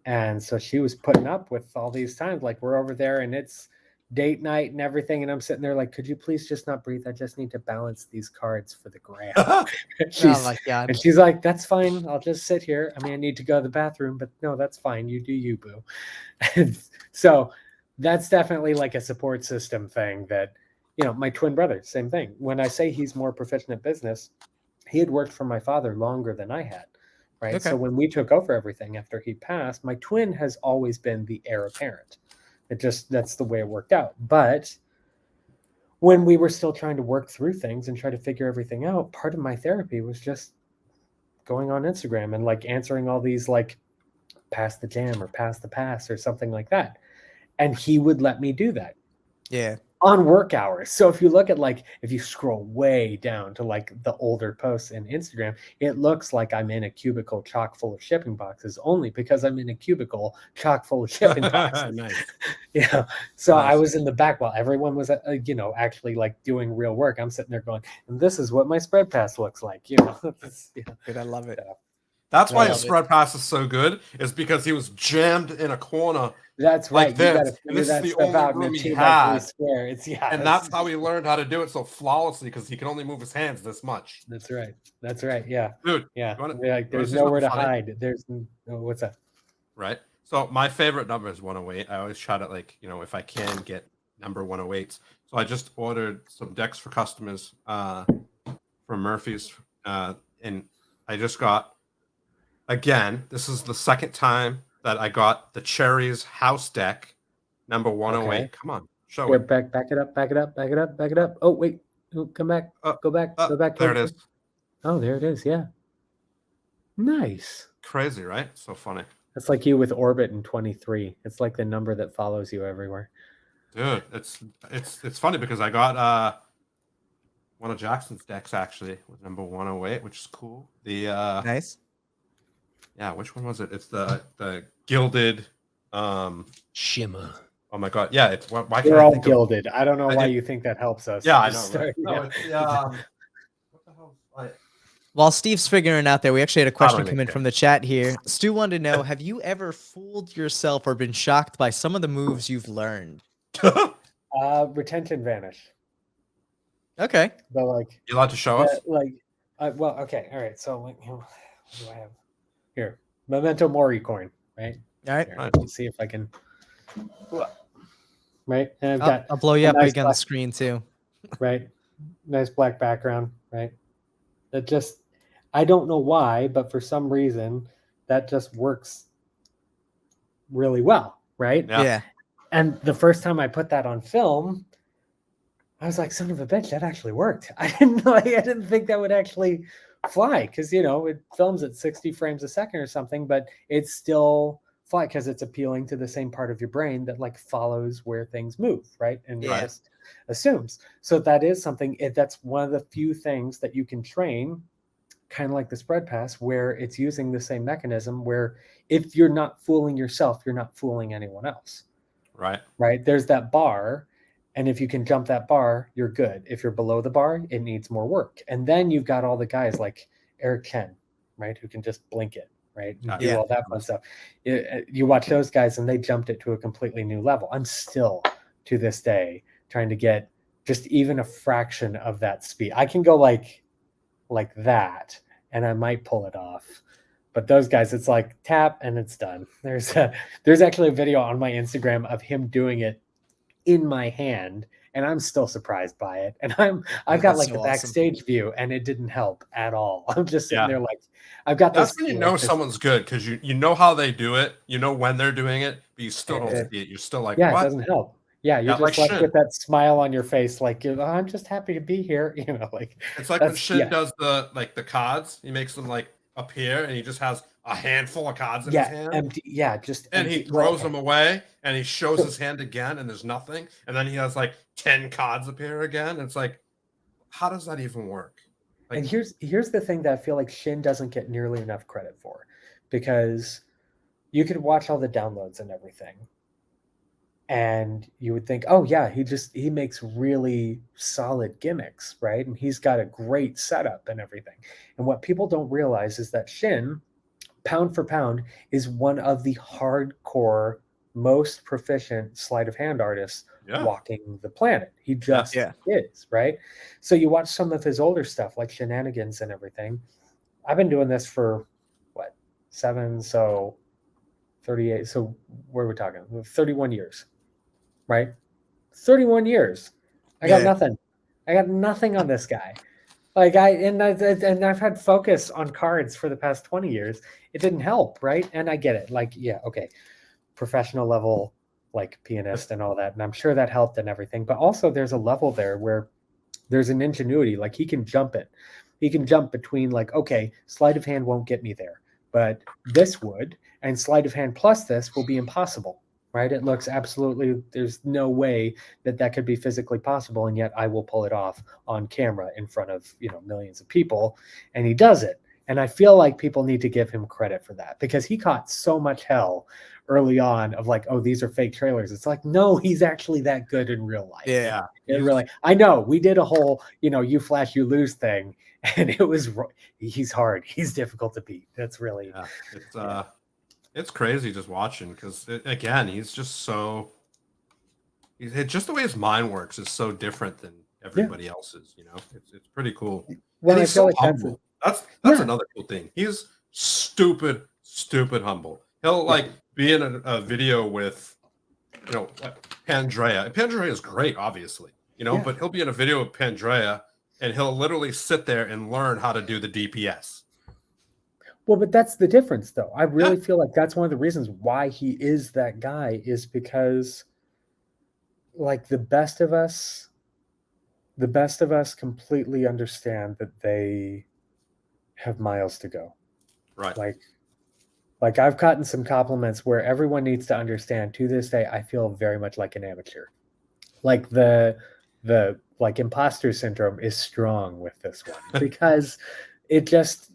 and so she was putting up with all these times. Like we're over there, and it's date night and everything, and I'm sitting there like, "Could you please just not breathe? I just need to balance these cards for the gram." Oh she's my god. and she's like, "That's fine. I'll just sit here. I mean, I need to go to the bathroom, but no, that's fine. You do you, boo." And so that's definitely like a support system thing that, you know, my twin brother, same thing. When I say he's more proficient at business, he had worked for my father longer than I had, right? Okay. So when we took over everything after he passed, my twin has always been the heir apparent. That's the way it worked out. But when we were still trying to work through things and try to figure everything out, part of my therapy was just going on Instagram and like answering all these like pass the jam or pass the pass or something like that. And he would let me do that. Yeah. on work hours. So if you look at if you scroll way down to the older posts in Instagram, it looks like I'm in a cubicle chock full of shipping boxes only because I'm in a cubicle chock full of shipping boxes. Nice. Yeah. So I Nice. was in the back while everyone was, actually doing real work. I'm sitting there going, and this is what my spread pass looks like. Dude, I love it. That's why I his love it. spread pass is so good, is because he was jammed in a corner. That's right. Like You got to this, and figure this is that the stuff only out in a room he 2x3 had. square. It's And that's how he learned how to do it so flawlessly, because he can only move his hands this much. That's right. That's right. Yeah. Dude, Yeah. wanna There's see nowhere to something funny? hide. What's that? Right. So my favorite number is 108. I always try to if I can get number 108s. So I just ordered some decks for customers from Murphy's. And I just got, again, this is the second time that I got the Cherries house deck number 108. Okay. Come on, show Here, it. back it up, back it up, back it up, back it up. Oh, wait. Oh, come back. Go back. Go back. There it is. Oh, there it is. Yeah. Nice. Crazy, right? So funny. That's like you with Orbit in 23. It's like the number that follows you everywhere. Dude, it's funny because I got one of Jackson's decks actually with number 108, which is cool. The Nice. yeah, which one was it? It's the gilded Shimmer. oh my god, yeah, it's why can't We're I all think gilded. I don't know I why did- you think that helps us. Yeah, I Just know, right? start- No, yeah. it's the what the hell? While Steve's figuring it out there, we actually had a question really come in care. from the chat here. Stu wanted to know, have you ever fooled yourself or been shocked by some of the moves you've learned? Retention vanish. Okay. But You allowed to show us? well, okay, all right. So what do I have here? Memento Mori coin, right? All right. Here, Right. let's see if I can. Right, and I've got I'll blow you a up nice big on the black- screen too. right, nice black background, right? That just, I don't know why, but for some reason that just works really well, right? Yeah. And the first time I put that on film, I was like, son of a bitch, that actually worked. I didn't think that would actually fly, because it films at 60 frames a second or something, but it's still fly because it's appealing to the same part of your brain that follows where things move, right? And it Yeah. just assumes. So that is something, that's one of the few things that you can train, kind of like the spread pass, where it's using the same mechanism, where if you're not fooling yourself, you're not fooling anyone else. Right. There's that bar. And if you can jump that bar, you're good. If you're below the bar, it needs more work. And then you've got all the guys like Eric Ken, right, who can just blink it, right, and do Yeah. all that fun stuff. You watch those guys, and they jumped it to a completely new level. I'm still, to this day, trying to get just even a fraction of that speed. I can go like that, and I might pull it off. But those guys, it's like tap and it's done. There's actually a video on my Instagram of him doing it in my hand, and I'm still surprised by it. And I've got That's the so backstage view, and it didn't help at all. I'm just sitting Yeah. there I've got That's this. when you know someone's good, because you know how they do it, you know when they're doing it, but you still don't see it. You're still like, Yeah, what? it doesn't help. Yeah, you're Yeah, like just Shin. with that smile on your face, I'm just happy to be here. It's like when that's- Shin yeah. does the cards, he makes them appear, and he just has a handful of cards in his hand. empty. Yeah, just And he empty. throws them away, and he shows his hand again, and there's nothing. And then he has 10 cards appear again. It's like, how does that even work? And here's the thing that I feel like Shin doesn't get nearly enough credit for, because you could watch all the downloads and everything, and you would think, oh yeah, he makes really solid gimmicks, right? And he's got a great setup and everything. And what people don't realize is that Shin, pound for pound, is one of the hardcore, most proficient sleight of hand artists walking the planet. He just is, right? So you watch some of his older stuff, like Shenanigans and everything. I've been doing this for 7, so 38. So where are we talking? 31 years, right? 31 years. I got nothing. I got nothing on this guy. And I've had focus on cards for the past 20 years. It didn't help, right? And I get it. Okay, professional level, pianist and all that. And I'm sure that helped and everything. But also there's a level there where there's an ingenuity. He can jump it. He can jump between okay, sleight of hand won't get me there, but this would, and sleight of hand plus this will be impossible, right? It looks absolutely, there's no way that could be physically possible, and yet I will pull it off on camera in front of, millions of people, and he does it. And I feel like people need to give him credit for that, because he caught so much hell early on of like, oh, these are fake trailers. It's like, no, he's actually that good in real life. Yeah. I know we did a whole, you flash, you lose thing, and he's hard. He's difficult to beat. That's really, it's crazy just watching, because again, he's just so, just the way his mind works is so different than everybody else's, it's pretty cool. Well, and I he's feel so like humble. That's another cool thing. He's stupid humble. He'll like be in a video with, Pandrea. And Pandrea is great, obviously, but he'll be in a video with Pandrea and he'll literally sit there and learn how to do the DPS. Well, but that's the difference, though. I really feel like that's one of the reasons why he is that guy, is because, like, the best of us completely understand that they have miles to go. Right. Like I've gotten some compliments where everyone needs to understand, to this day, I feel very much like an amateur. Like the like imposter syndrome is strong with this one, because it just,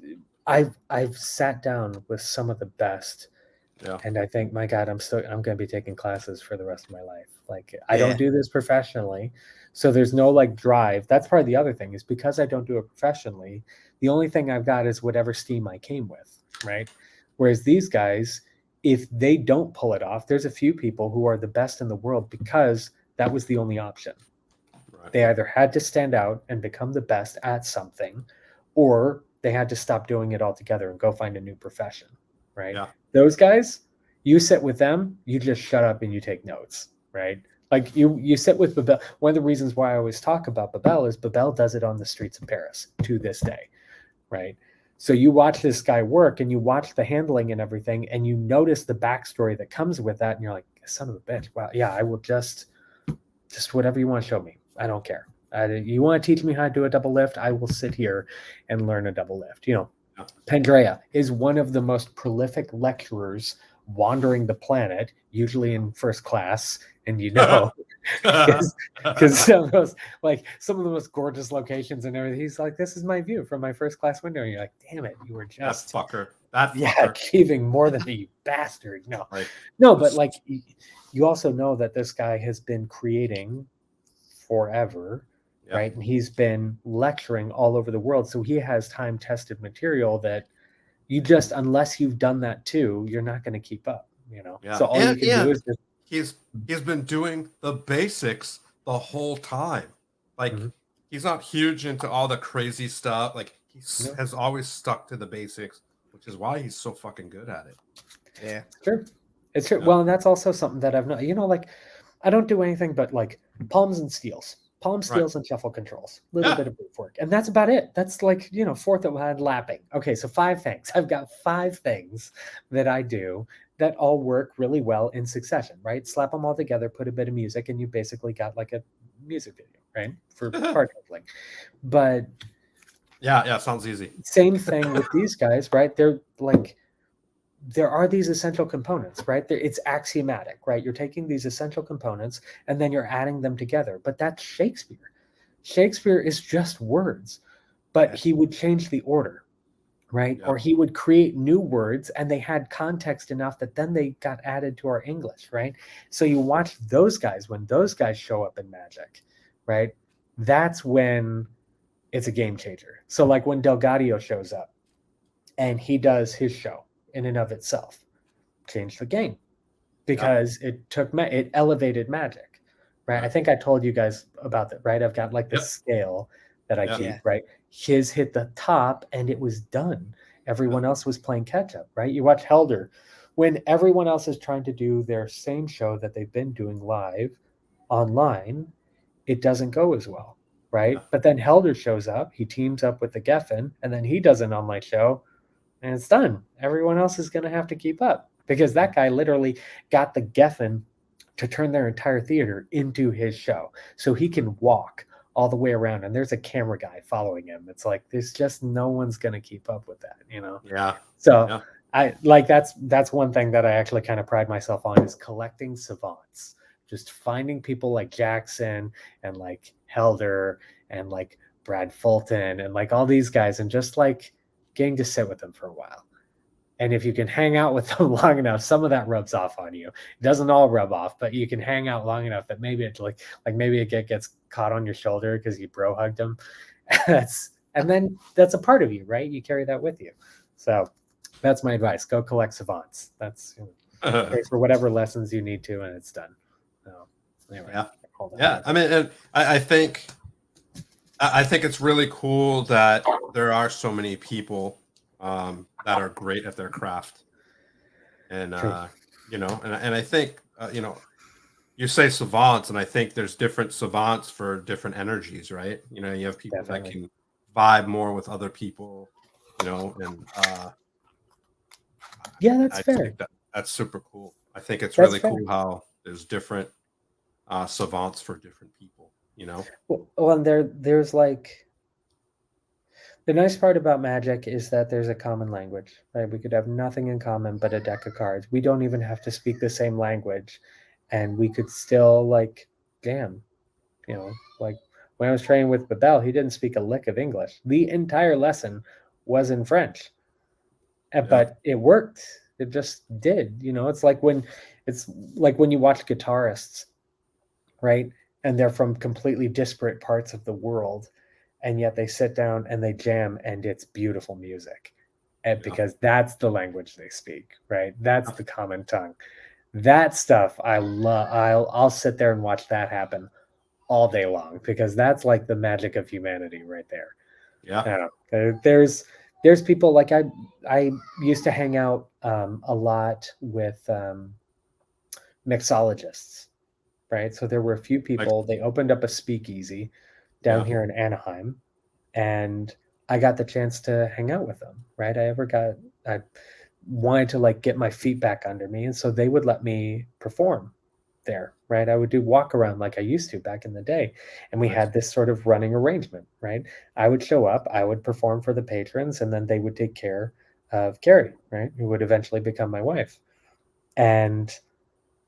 I've sat down with some of the best, and I think, my God, I'm going to be taking classes for the rest of my life. Like, I don't do this professionally, so there's no like drive. That's part of the other thing, is because I don't do it professionally, the only thing I've got is whatever steam I came with, right? Whereas these guys, if they don't pull it off, there's a few people who are the best in the world because that was the only option. Right. They either had to stand out and become the best at something, or they had to stop doing it altogether and go find a new profession, right? Yeah. Those guys, you sit with them, you just shut up and you take notes, right? Like you sit with Babel. One of the reasons why I always talk about Babel is Babel does it on the streets of Paris to this day, right? So you watch this guy work and you watch the handling and everything, and you notice the backstory that comes with that, and you're like, son of a bitch, wow, yeah, I will just whatever you want to show me. I don't care. You want to teach me how to do a double lift? I will sit here and learn a double lift. Pandrea is one of the most prolific lecturers wandering the planet, usually in first class, and because some of the most gorgeous locations and everything. He's like, this is my view from my first class window. And you're like, damn it, you were just that fucker. Achieving more than you bastard. No, right. No, but like, you also know that this guy has been creating forever. Yep. Right. And he's been lecturing all over the world. So he has time-tested material that you just, unless you've done that too, you're not going to keep up, Yeah. So all you can do is just... He's been doing the basics the whole time. Like, he's not huge into all the crazy stuff. Like, he has always stuck to the basics, which is why he's so fucking good at it. Yeah. It's true. Yeah. Well, and that's also something that I've not, like, I don't do anything but like palms and steals. Palm steals and shuffle controls, a little bit of brute work. And that's about it. That's like, fourth of hand lapping. Okay, so 5 things. I've got 5 things that I do that all work really well in succession, right? Slap them all together, put a bit of music, and you basically got like a music video, right? For card handling. But yeah, sounds easy. Same thing with these guys, right? They're like, there are these essential components, right? It's axiomatic, right? You're taking these essential components and then you're adding them together. But that's Shakespeare. Shakespeare is just words, but he would change the order, right? Yep. Or he would create new words, and they had context enough that then they got added to our English, right? So you watch those guys, when those guys show up in Magic, right? That's when it's a game changer. So like when Delgadio shows up and he does his show, in and of itself, changed the game, because it elevated Magic, right? I think I told you guys about that, right? I've got like this scale that I keep, right? His hit the top and it was done. Everyone else was playing catch up, right? You watch Helder, when everyone else is trying to do their same show that they've been doing live online, it doesn't go as well, right? But then Helder shows up, he teams up with the Geffen, and then he does an online show, and it's done. Everyone else is going to have to keep up, because that guy literally got the Geffen to turn their entire theater into his show. So he can walk all the way around, and there's a camera guy following him. It's like, there's just no one's going to keep up with that, Yeah. So I like that's one thing that I actually kind of pride myself on is collecting savants. Just finding people like Jackson and like Helder and like Brad Fulton and like all these guys and just like getting to sit with them for a while. And if you can hang out with them long enough, some of that rubs off on you. It doesn't all rub off, but you can hang out long enough that maybe it like maybe it gets caught on your shoulder because you bro hugged them. And then that's a part of you, right? You carry that with you. So that's my advice. Go collect savants. That's pay for whatever lessons you need to, and it's done. So anyway, yeah. I mean, and I think it's really cool that there are so many people that are great at their craft, and you know, and I think you know, you say savants, and I think there's different savants for different energies, right? You know, you have people that can vibe more with other people, you know, and yeah, that's fair. Think that's super cool. I think it's really cool how there's different savants for different people, you know. Well, and there's like the nice part about Magic is that there's a common language, right? We could have nothing in common but a deck of cards. We don't even have to speak the same language, and we could still like jam. You know, like when I was training with Babel, he didn't speak a lick of English. The entire lesson was in French, but it worked. It just did. You know, it's like when you watch guitarists, right? And they're from completely disparate parts of the world, and yet they sit down and they jam, and it's beautiful music, and because that's the language they speak, right? That's the common tongue. That stuff I love. I'll sit there and watch that happen all day long because that's like the magic of humanity right there. Yeah. There's people like I used to hang out a lot with mixologists, right? So there were a few people. They opened up a speakeasy down here in Anaheim, and I got the chance to hang out with them, right? I wanted to like get my feet back under me, and so they would let me perform there, right? I would do walk around like I used to back in the day, and we had this sort of running arrangement, right? I would show up, I would perform for the patrons, and then they would take care of Carrie, right? Who would eventually become my wife. And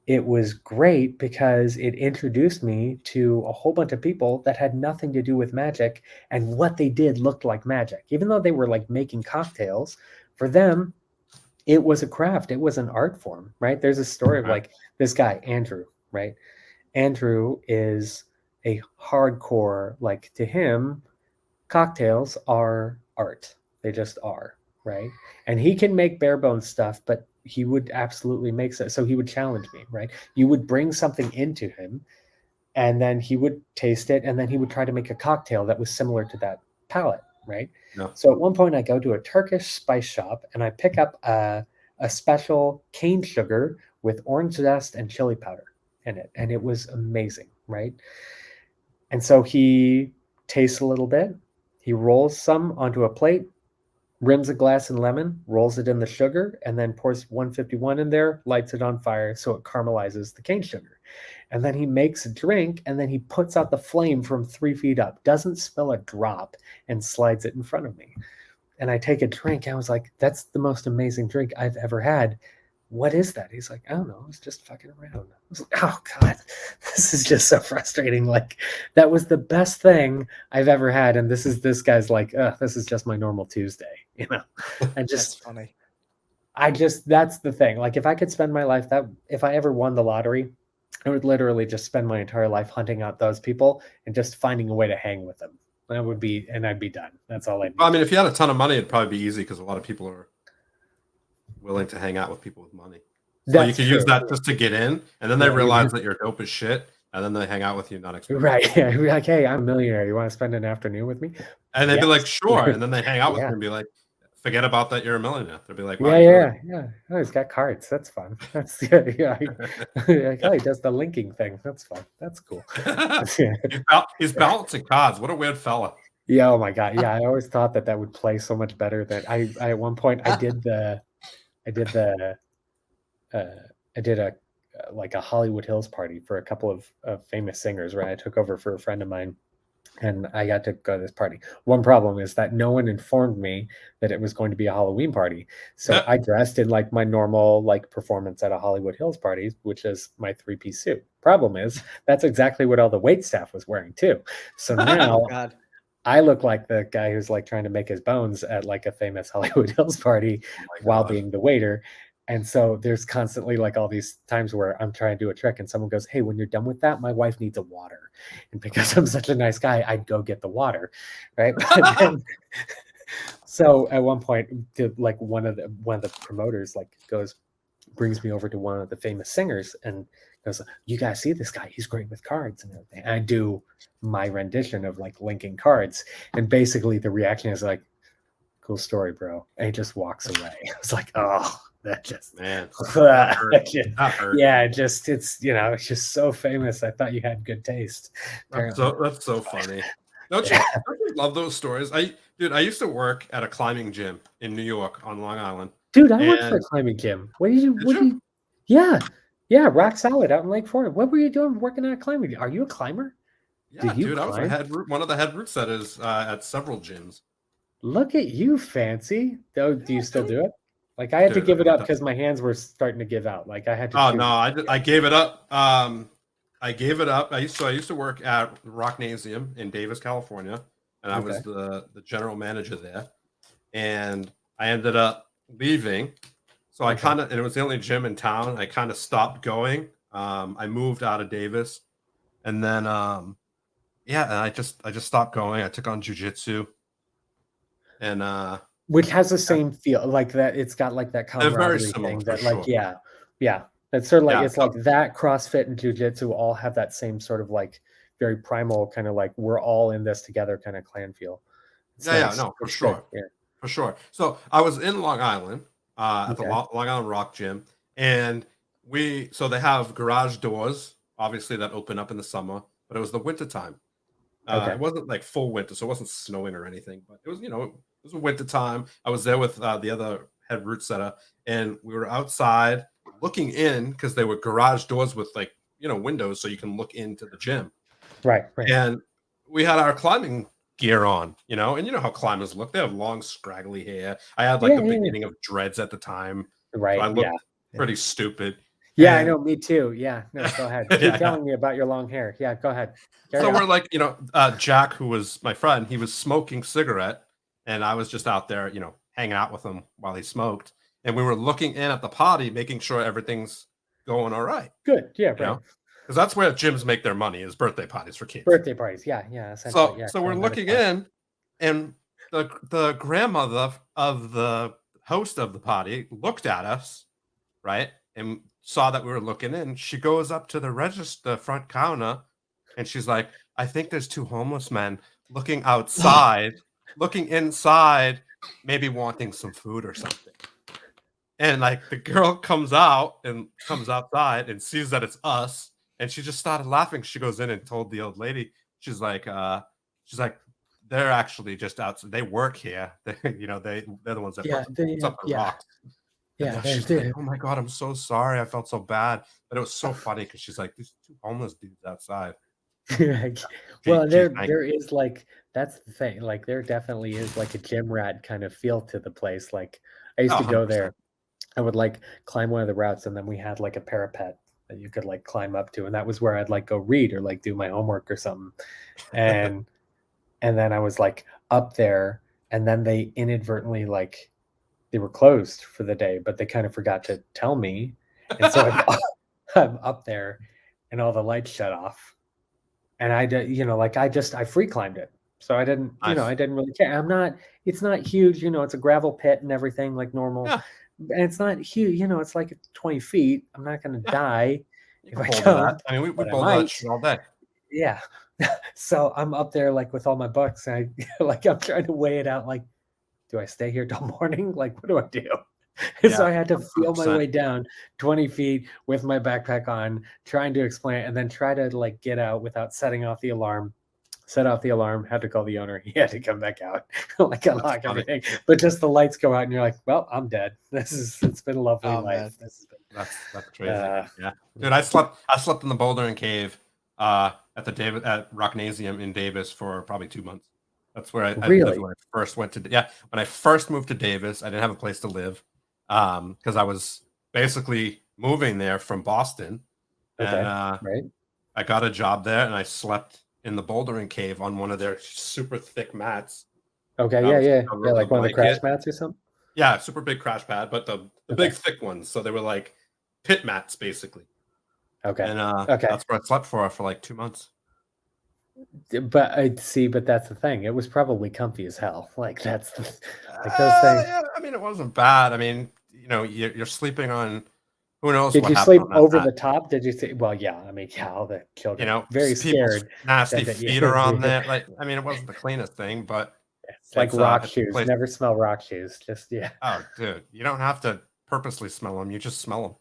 it was great because it introduced me to a whole bunch of people that had nothing to do with magic, and what they did looked like magic. Even though they were like making cocktails, for them, it was a craft. It was an art form, right? There's a story of like this guy, Andrew, right? Andrew is a hardcore, like to him, cocktails are art. They just are, right? And he can make bare bones stuff, but he would absolutely make so. So he would challenge me, right? You would bring something into him, and then he would taste it, and then he would try to make a cocktail that was similar to that palette, right? No. So at one point I go to a Turkish spice shop and I pick up a special cane sugar with orange zest and chili powder in it. And it was amazing, right? And so he tastes a little bit. He rolls some onto a plate, rims a glass in lemon, rolls it in the sugar, and then pours 151 in there, lights it on fire so it caramelizes the cane sugar. And then he makes a drink, and then he puts out the flame from 3 feet up, doesn't spill a drop, and slides it in front of me. And I take a drink, and I was like, that's the most amazing drink I've ever had. What is that? He's like, I don't know. It's just fucking around. I was like, oh God, this is just so frustrating. Like, that was the best thing I've ever had. And this guy's like, this is just my normal Tuesday, you know? And just funny. That's the thing. Like, if I could spend my life if I ever won the lottery, I would literally just spend my entire life hunting out those people and just finding a way to hang with them. I'd be done. That's all I need. Well, I mean, if you had a ton of money, it'd probably be easy because a lot of people are willing to hang out with people with money. So you could use that just to get in, and then they realize that you're dope as shit, and then they hang out with you not expecting. Right. Yeah. You're like, hey, I'm a millionaire. You want to spend an afternoon with me? And they'd be like, sure. And then they hang out with you and be like, forget about that you're a millionaire. They'll be like, wow, yeah. Oh, he's got cards. That's fun. That's yeah. Like, oh, he does the linking thing. That's fun. That's cool. He's balancing cards. What a weird fella. Yeah. Oh my God. Yeah. I always thought that would play so much better. That I at one point I did like a Hollywood Hills party for a couple of famous singers, right? I took over for a friend of mine, and I got to go to this party. One problem is that no one informed me that it was going to be a Halloween party. So I dressed in like my normal like performance at a Hollywood Hills party, which is my 3-piece suit. Problem is that's exactly what all the wait staff was wearing too. So now Oh God. I look like the guy who's like trying to make his bones at like a famous Hollywood Hills party while being the waiter. And so there's constantly like all these times where I'm trying to do a trick and someone goes, "Hey, when you're done with that, my wife needs a water." And because I'm such a nice guy, I'd go get the water. Right. But then, so at one point, like one of the promoters like brings me over to one of the famous singers and goes, "You guys see this guy? He's great with cards and everything." And I do my rendition of like linking cards. And basically the reaction is like, "Cool story, bro." And he just walks away. It's like, oh, that just, Man, that hurt. yeah, it's just it's just so famous. I thought you had good taste. That's so funny. Don't you love those stories? I used to work at a climbing gym in New York on Long Island. Dude, I worked for a climbing gym. What did you? Yeah, Rock Solid out in Lake Forest. What were you doing working at a climbing gym? Are you a climber? Yeah, dude, I was one of the head route setters at several gyms. Look at you, fancy. Do you still do it? Like I had to give it up because my hands were starting to give out. Like I had to. Oh no, I gave it up. I gave it up. I used to work at Rocknasium in Davis, California, and I was the general manager there. And I ended up leaving. So I and it was the only gym in town. I kind of stopped going. I moved out of Davis, and then and I just stopped going. I took on jiu-jitsu, and which has the same feel, like that. It's got like that camaraderie thing. That like yeah. That's sort of like it's like that CrossFit and jiu-jitsu all have that same sort of like very primal kind of like we're all in this together kind of clan feel. For sure. Yeah. For sure. So I was in Long Island at the Long Island Rock Gym, and they have garage doors, obviously, that open up in the summer, but it was the winter time. It wasn't like full winter, so it wasn't snowing or anything, but it was, it was a winter time. I was there with the other head route setter, and we were outside looking in because they were garage doors with like, windows so you can look into the gym. Right. And we had our climbing gear on, and you know how climbers look. They have long, scraggly hair. I had like the beginning of dreads at the time. Right. So I looked pretty stupid. Yeah, I know. Me too. Yeah. No, go ahead. Keep telling me about your long hair. Yeah, go ahead. We're like, Jack, who was my friend, he was smoking cigarette, and I was just out there, hanging out with him while he smoked. And we were looking in at the party, making sure everything's going all right. Good. Yeah, right. Because that's where gyms make their money, is birthday parties for kids. Birthday parties. Yeah. So we're looking in, and the grandmother of the host of the party looked at us, right, and saw that we were looking in. She goes up to the front counter, and she's like, "I think there's two homeless men looking outside, looking inside, maybe wanting some food or something." And like the girl comes outside and sees that it's us, and she just started laughing. She goes in and told the old lady, she's like, "They're actually just outside. They work here. They're the ones that put up the rocks." Yeah, like, "Oh my God, I'm so sorry. I felt so bad." But it was so funny because she's like, "These two homeless dudes outside." Well, there is like, that's the thing. Like there definitely is like a gym rat kind of feel to the place. Like I used to go there. I would like climb one of the routes, and then we had like a parapet that you could like climb up to, and that was where I'd like go read or like do my homework or something. And then I was like up there, and then they inadvertently like they were closed for the day, but they kind of forgot to tell me, and so I'm up there, and all the lights shut off, and I did, I free climbed it. So I didn't, I didn't really care. It's not huge, it's a gravel pit and everything like normal. Yeah. And it's not huge, it's like 20 feet. I'm not going to die if I jump. I mean, we pulled that shit all day. Yeah. So I'm up there like with all my books, and I'm trying to weigh it out. Like, do I stay here till morning? Like, what do I do? Yeah, so I had to feel my way down 20 feet with my backpack on, trying to explain it, and then try to like get out without setting off the alarm. Set off the alarm, had to call the owner. He had to come back out, like unlock everything. But just the lights go out, and you're like, "Well, I'm dead. It's been a lovely life." That's crazy. Yeah, dude, I slept in the bouldering cave at Rocknasium in Davis for probably 2 months. That's where I Really? lived when I first went to. Yeah, when I first moved to Davis, I didn't have a place to live because I was basically moving there from Boston, Okay. and Right. I got a job there, and I slept in the bouldering cave on one of their super thick mats. Okay. I Yeah. was Yeah. covered Yeah. with Like a one of the crash blanket. mats or something. Yeah, super big crash pad, but the Okay. big thick ones. So they were like pit mats basically. Okay. And Okay. that's where I slept for like 2 months. But I see. But that's the thing. It was probably comfy as hell. Like that's like those things. Yeah, I mean, it wasn't bad. I mean, you're sleeping on who knows Did what you happened sleep on that over mat. the top? Did you say? Well, yeah. I mean, yeah. All the children very People's scared. nasty that feet are on there. Like, I mean, it wasn't the cleanest thing, but It's like it's rock it's a shoes. place. Never smell rock shoes. Just yeah. Oh, dude, you don't have to purposely smell them. You just smell them.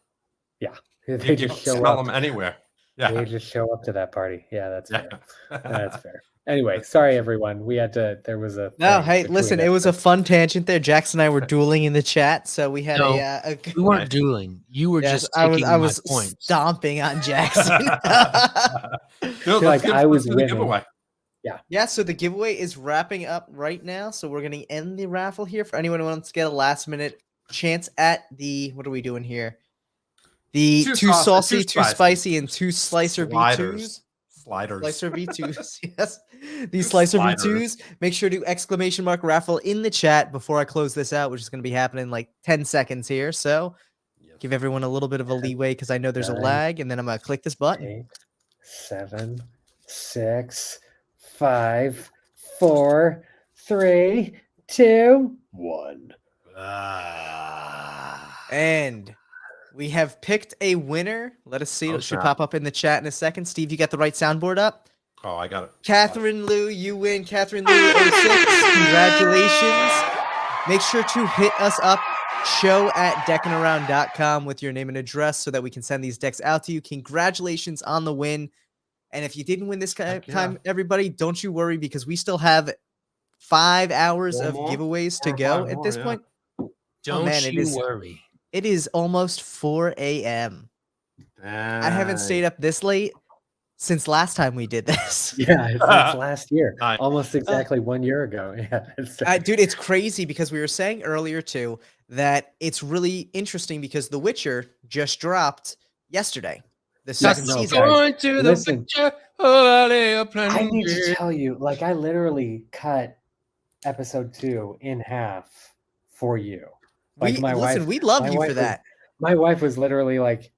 Yeah. You They don't just show smell up. them anywhere. They Yeah, just show up to that party. Yeah, that's yeah. fair. That's fair. Anyway, sorry everyone. We had to. There was a. No, thing hey, between listen, us it was a that- fun tangent there. Jackson and I were dueling in the chat, so we had No, a We weren't Nice. dueling. You were yes, just I taking was my points. stomping on Jackson. Dude, like I was do the winning. giveaway. Yeah, so the giveaway is wrapping up right now. So we're gonna end the raffle here for anyone who wants to get a last minute chance at the what are we doing here? The Two two saucy, saucy, two two spicy, and two slicer V2s. Sliders. Slicer V2s, yes. These slicer Sliders. V2s. Make sure to exclamation mark raffle in the chat before I close this out, which is going to be happening in like 10 seconds here. So Yes. give everyone a little bit of a leeway because I know there's a 9, lag, and then I'm going to click this button. 8, 7, 6, 5, 4, 3, 2, 1. And we have picked a winner. Let us see. Oh, It should snap. pop up in the chat in a second. Steve, you got the right soundboard up? Oh, I got it. Catherine Lou, you win. Catherine Lou 06. Congratulations. Make sure to hit us up, show@deckinaround.com with your name and address so that we can send these decks out to you. Congratulations on the win. And if you didn't win this Heck time, yeah. everybody, don't you worry because we still have 5 hours Four of more? giveaways to 4 or go 5 at more, this yeah. point. Don't man, it you is- worry. It is almost 4 a.m. I haven't Dang. stayed up this late since last time we did this. Yeah, it's last year. Nice. Almost exactly 1 year ago. Yeah. Dude, it's crazy because we were saying earlier too that it's really interesting because The Witcher just dropped yesterday. The second no, season. guys, Going to listen. the picture. Oh, I need to tell you, like I literally cut episode 2 in half for you. Like my wife, we love my you wife for was- that. my wife was literally like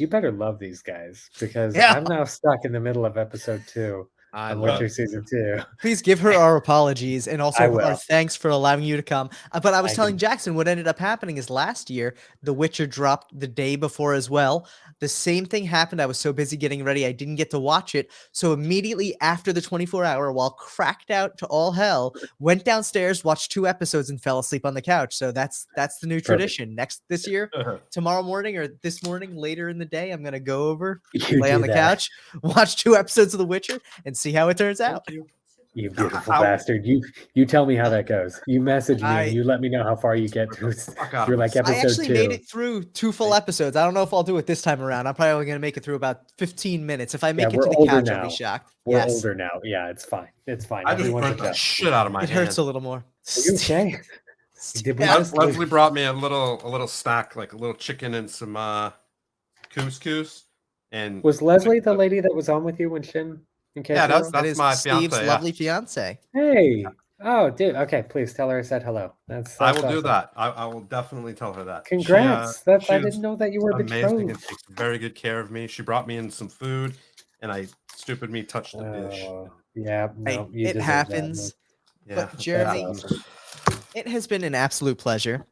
you better love these guys because Yeah. I'm now stuck in the middle of episode 2 I on love Witcher season 2. Please give her our apologies and I also will. our thanks for allowing you to come. But I was I telling can- Jackson what ended up happening is last year, The Witcher dropped the day before as well. The same thing happened. I was so busy getting ready, I didn't get to watch it. So immediately after the 24-hour, while cracked out to all hell, went downstairs, watched 2 episodes, and fell asleep on the couch. So that's the new tradition. This year, tomorrow morning or this morning, later in the day, I'm gonna go over, You lay do on the that, couch, watch 2 episodes of The Witcher, and see how it turns out. you beautiful How- bastard. You tell me how that goes. You message me I- and you let me know how far you get to. Fuck out You're of like my I episode actually 2. made it through 2 full episodes. I don't know if I'll do it this time around. I'm probably going to make it through about 15 minutes. If I make it we're to the older couch, I'll now. be shocked. We're Yes. older now. Yeah, it's fine. It's fine. I just Everyone's burnt the adjusted. shit out of my It hurts a hand. little more. Are you okay? Did we Yeah. just Leslie brought me a little stack, like a little chicken and some couscous. And Was Leslie the lady that was on with you when Shin and Kate? Yeah, were on? That is my Steve's fiance, yeah. lovely fiance. Hey. Oh, dude. Okay, please tell her I said hello. That's I will do awesome. that. I will definitely tell her that. Congrats. I she's didn't know that you were amazing and betrothed. takes very good care of me. She brought me in some food, and I stupid me touched the dish. Oh, yeah, Hey, no, you it deserve happens. Yeah, But Jeremy, That's awesome. it has been an absolute pleasure.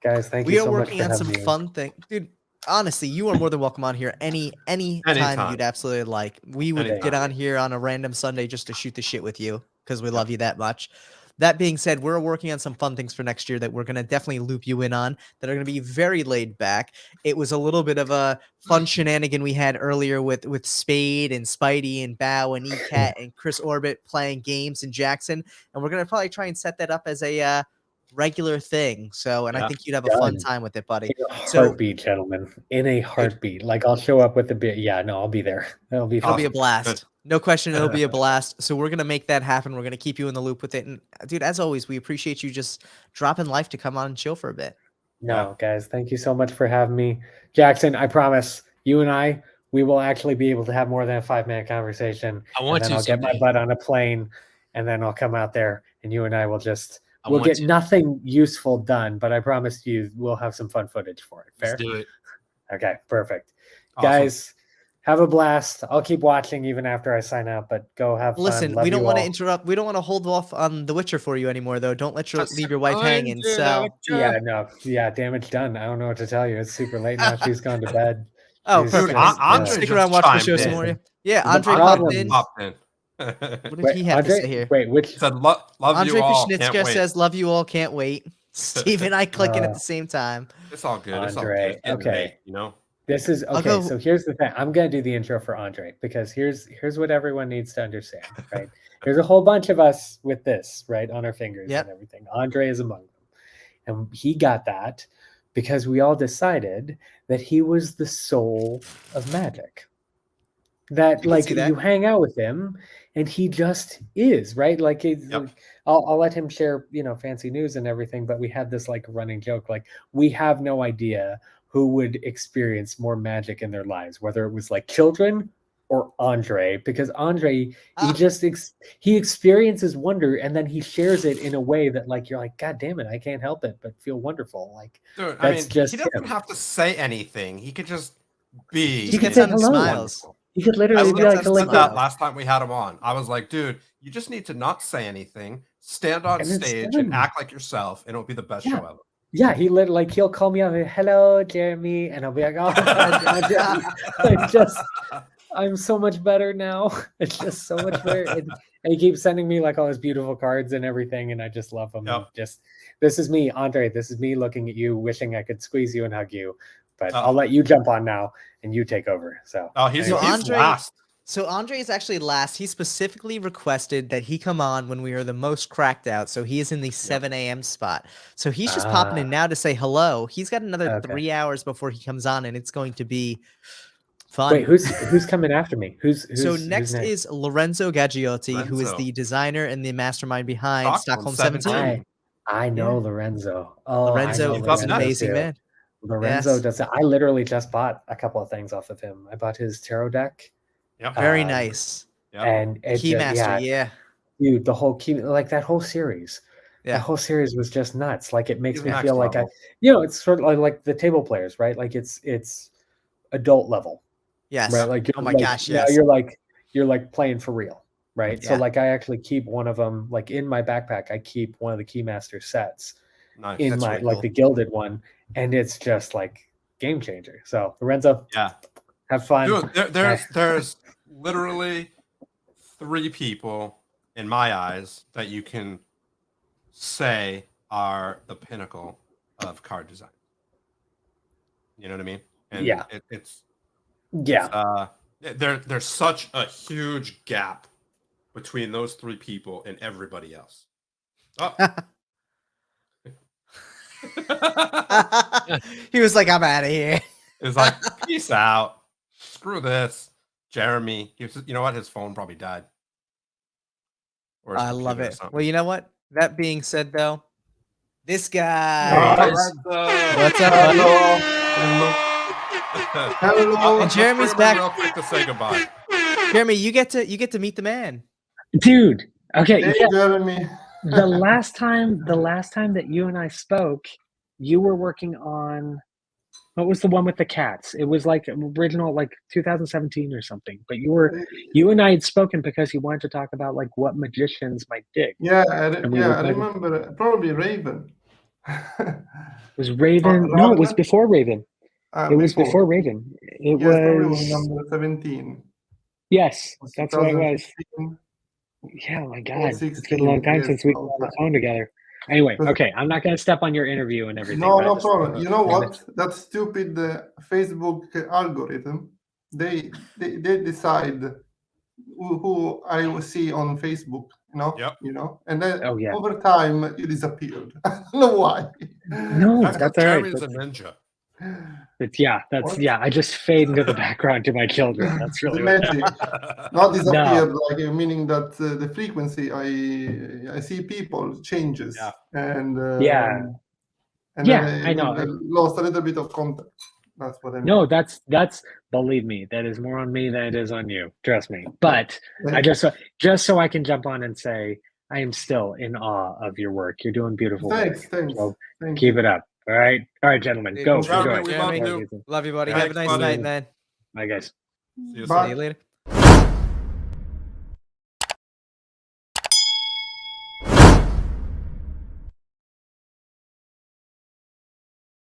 Guys, thank We you are so much working for on having some me. fun things. Dude, honestly, you are more than welcome on here any time Anytime. you'd absolutely like. We would Anytime. get on here on a random Sunday just to shoot the shit with you because we love you that much. That being said, we're working on some fun things for next year that we're going to definitely loop you in on that are going to be very laid back. It was a little bit of a fun shenanigan we had earlier with Spade and Spidey and Bow and ECAT and Chris Orbit playing games in Jackson. And we're going to probably try and set that up as a regular thing. So, and I Yeah. think you'd have a fun Done. time with it, buddy. In a So heartbeat, gentlemen. In a heartbeat. Like I'll show up with a bit. Yeah, no, I'll be there. It'll be it'll fun. be a Awesome. blast. No question, it'll be a blast. So we're gonna make that happen. We're gonna keep you in the loop with it. And dude, as always, we appreciate you just dropping life to come on and chill for a bit. No, guys, thank you so much for having me. Jackson, I promise you and I, we will actually be able to have more than a 5-minute conversation. I want and then to I'll get my someday. butt on a plane and then I'll come out there and you and I will just I we'll want get to. nothing useful done, but I promise you we'll have some fun footage for it. Fair? Let's do it. Okay, perfect. Awesome. Guys, have a blast. I'll keep watching even after I sign out, but go have fun. Listen, Love we don't you want to all. interrupt. We don't want to hold off on The Witcher for you anymore, though. Don't let your leave your wife hanging. So, Yeah, no, yeah, damage done. I don't know what to tell you. It's super late now. She's gone to bed. oh, She's perfect. just, Andre Stick just around, watch the chimed show some in. more. Yeah, The Andre problem- popped in. Popped in. What did he have to say here? Wait, which Said love Andre you all. Can't Pashnitzka wait. says, "Love you all, can't wait." Steve and I clicking at the same time. It's all good. It's all Andre, good. It's getting okay. late, you know. this is I'll okay? go- So here's the thing. I'm gonna do the intro for Andre because here's what everyone needs to understand. Right? There's a whole bunch of us with this right on our fingers Yep. and everything. Andre is among them, and he got that because we all decided that he was the soul of magic. That can like see that. you hang out with him and he just is right. Like, Yep. I'll let him share, fancy news and everything. But we had this like running joke, like we have no idea who would experience more magic in their lives, whether it was like children or Andre, because Andre Ah. he experiences wonder and then he shares it in a way that like you're like, God damn it, I can't help it but feel wonderful. Like Dude, I That's mean, just he doesn't him. have to say anything. He could just be. He can gets say on and hello. smiles. you could I literally be gets like, on said and that smiles. last time we had him on. I was like, dude, you just need to not say anything, stand on And it's stage, done. and act like yourself, and it'll be the best Yeah. show ever. Yeah, he'll call me up, hello, Jeremy, and I'll be like, oh, I'm so much better now. It's just so much better. And he keeps sending me like all his beautiful cards and everything, and I just love them. Yep. This is me, Andre. This is me looking at you, wishing I could squeeze you and hug you. But Oh. I'll let you jump on now, and you take over. So, Oh, he's So he's Andre- last. So Andre is actually last. He specifically requested that he come on when we are the most cracked out. So he is in the 7 a.m. spot. So he's just popping in now to say hello. He's got another Okay. 3 hours before he comes on, and it's going to be fun. wait, who's coming after me? Who's so next is Lorenzo Gaggiotti, who is Lorenzo. the designer and the mastermind behind Stockholm Stockholm 17. I know Yeah. Lorenzo. Oh, Lorenzo I is know he's an up amazing too. man. Lorenzo Yes. does it. I literally just bought a couple of things off of him. I bought his tarot deck. Yep. Very Um, nice. Yep. And it Keymaster, yeah, yeah. dude, the whole key, like that whole series. Yeah. The whole series was just nuts. Like it makes He's me next feel like level. it's sort of like the table players, right? Like it's adult level, Yes. right? Like Oh my like, gosh, now yes. you're like playing for real, right? So Yeah. like I actually keep one of them like in my backpack. I keep one of the Keymaster sets Nice. in That's my really like cool. the gilded one, and it's just like game changer. So Lorenzo, Yeah. have fun. Dude, there's literally 3 people in my eyes that you can say are the pinnacle of card design. You know what I mean? And Yeah. it's Yeah. there's such a huge gap between those 3 people and everybody else. Oh. He was like, I'm out of here. It's like, peace out. Screw this. Jeremy. You know what? His phone probably died. Or his I love computer or it. something. Well, you know what? That being said, though, this There guy. he is. What's up, buddy? Hello. And Jeremy's back. Real quick to say goodbye. Jeremy, you get to meet the man. Dude. Okay. Hey, Yeah. Jeremy. the last time that you and I spoke, you were working on what was the one with the cats? It was like original, like 2017 or something. But you and I had spoken because you wanted to talk about like what magicians might dig. Yeah, I I remember. Probably Raven. Was Raven? No, it was before Raven. It was before Raven. It Yes, probably was was number 17. yes, that's what it was. 2015. Yeah, my God, it's been a 16 long time years since we've been old. on the phone together. Anyway, But- okay, I'm not going to step on your interview and everything. No, but I no just- problem. You know what? That stupid Facebook algorithm. They decide who I will see on Facebook, No, Yep. you know, and then Oh, yeah. over time you disappeared. I don't know why. No, That's that's because all right. Jeremy's a ninja. What? I just fade into the background to my children. That's The really what magic, not disappeared, like meaning that the frequency I see people changes, Yeah. and Yeah. and Yeah, then I know. I lost a little bit of contact. That's what I mean. No, that's believe me, that is more on me than it is on you. Trust me. But I Thank just so I can jump on and say I am still in awe of your work. You're doing beautiful Thanks, work. thanks. So Thank keep you. it up. All right, gentlemen, go. Jeremy, Enjoy. we love Jeremy, you. love you, buddy. Thanks, Have a nice buddy. night, man. Bye, guys. See you Bye. See you later.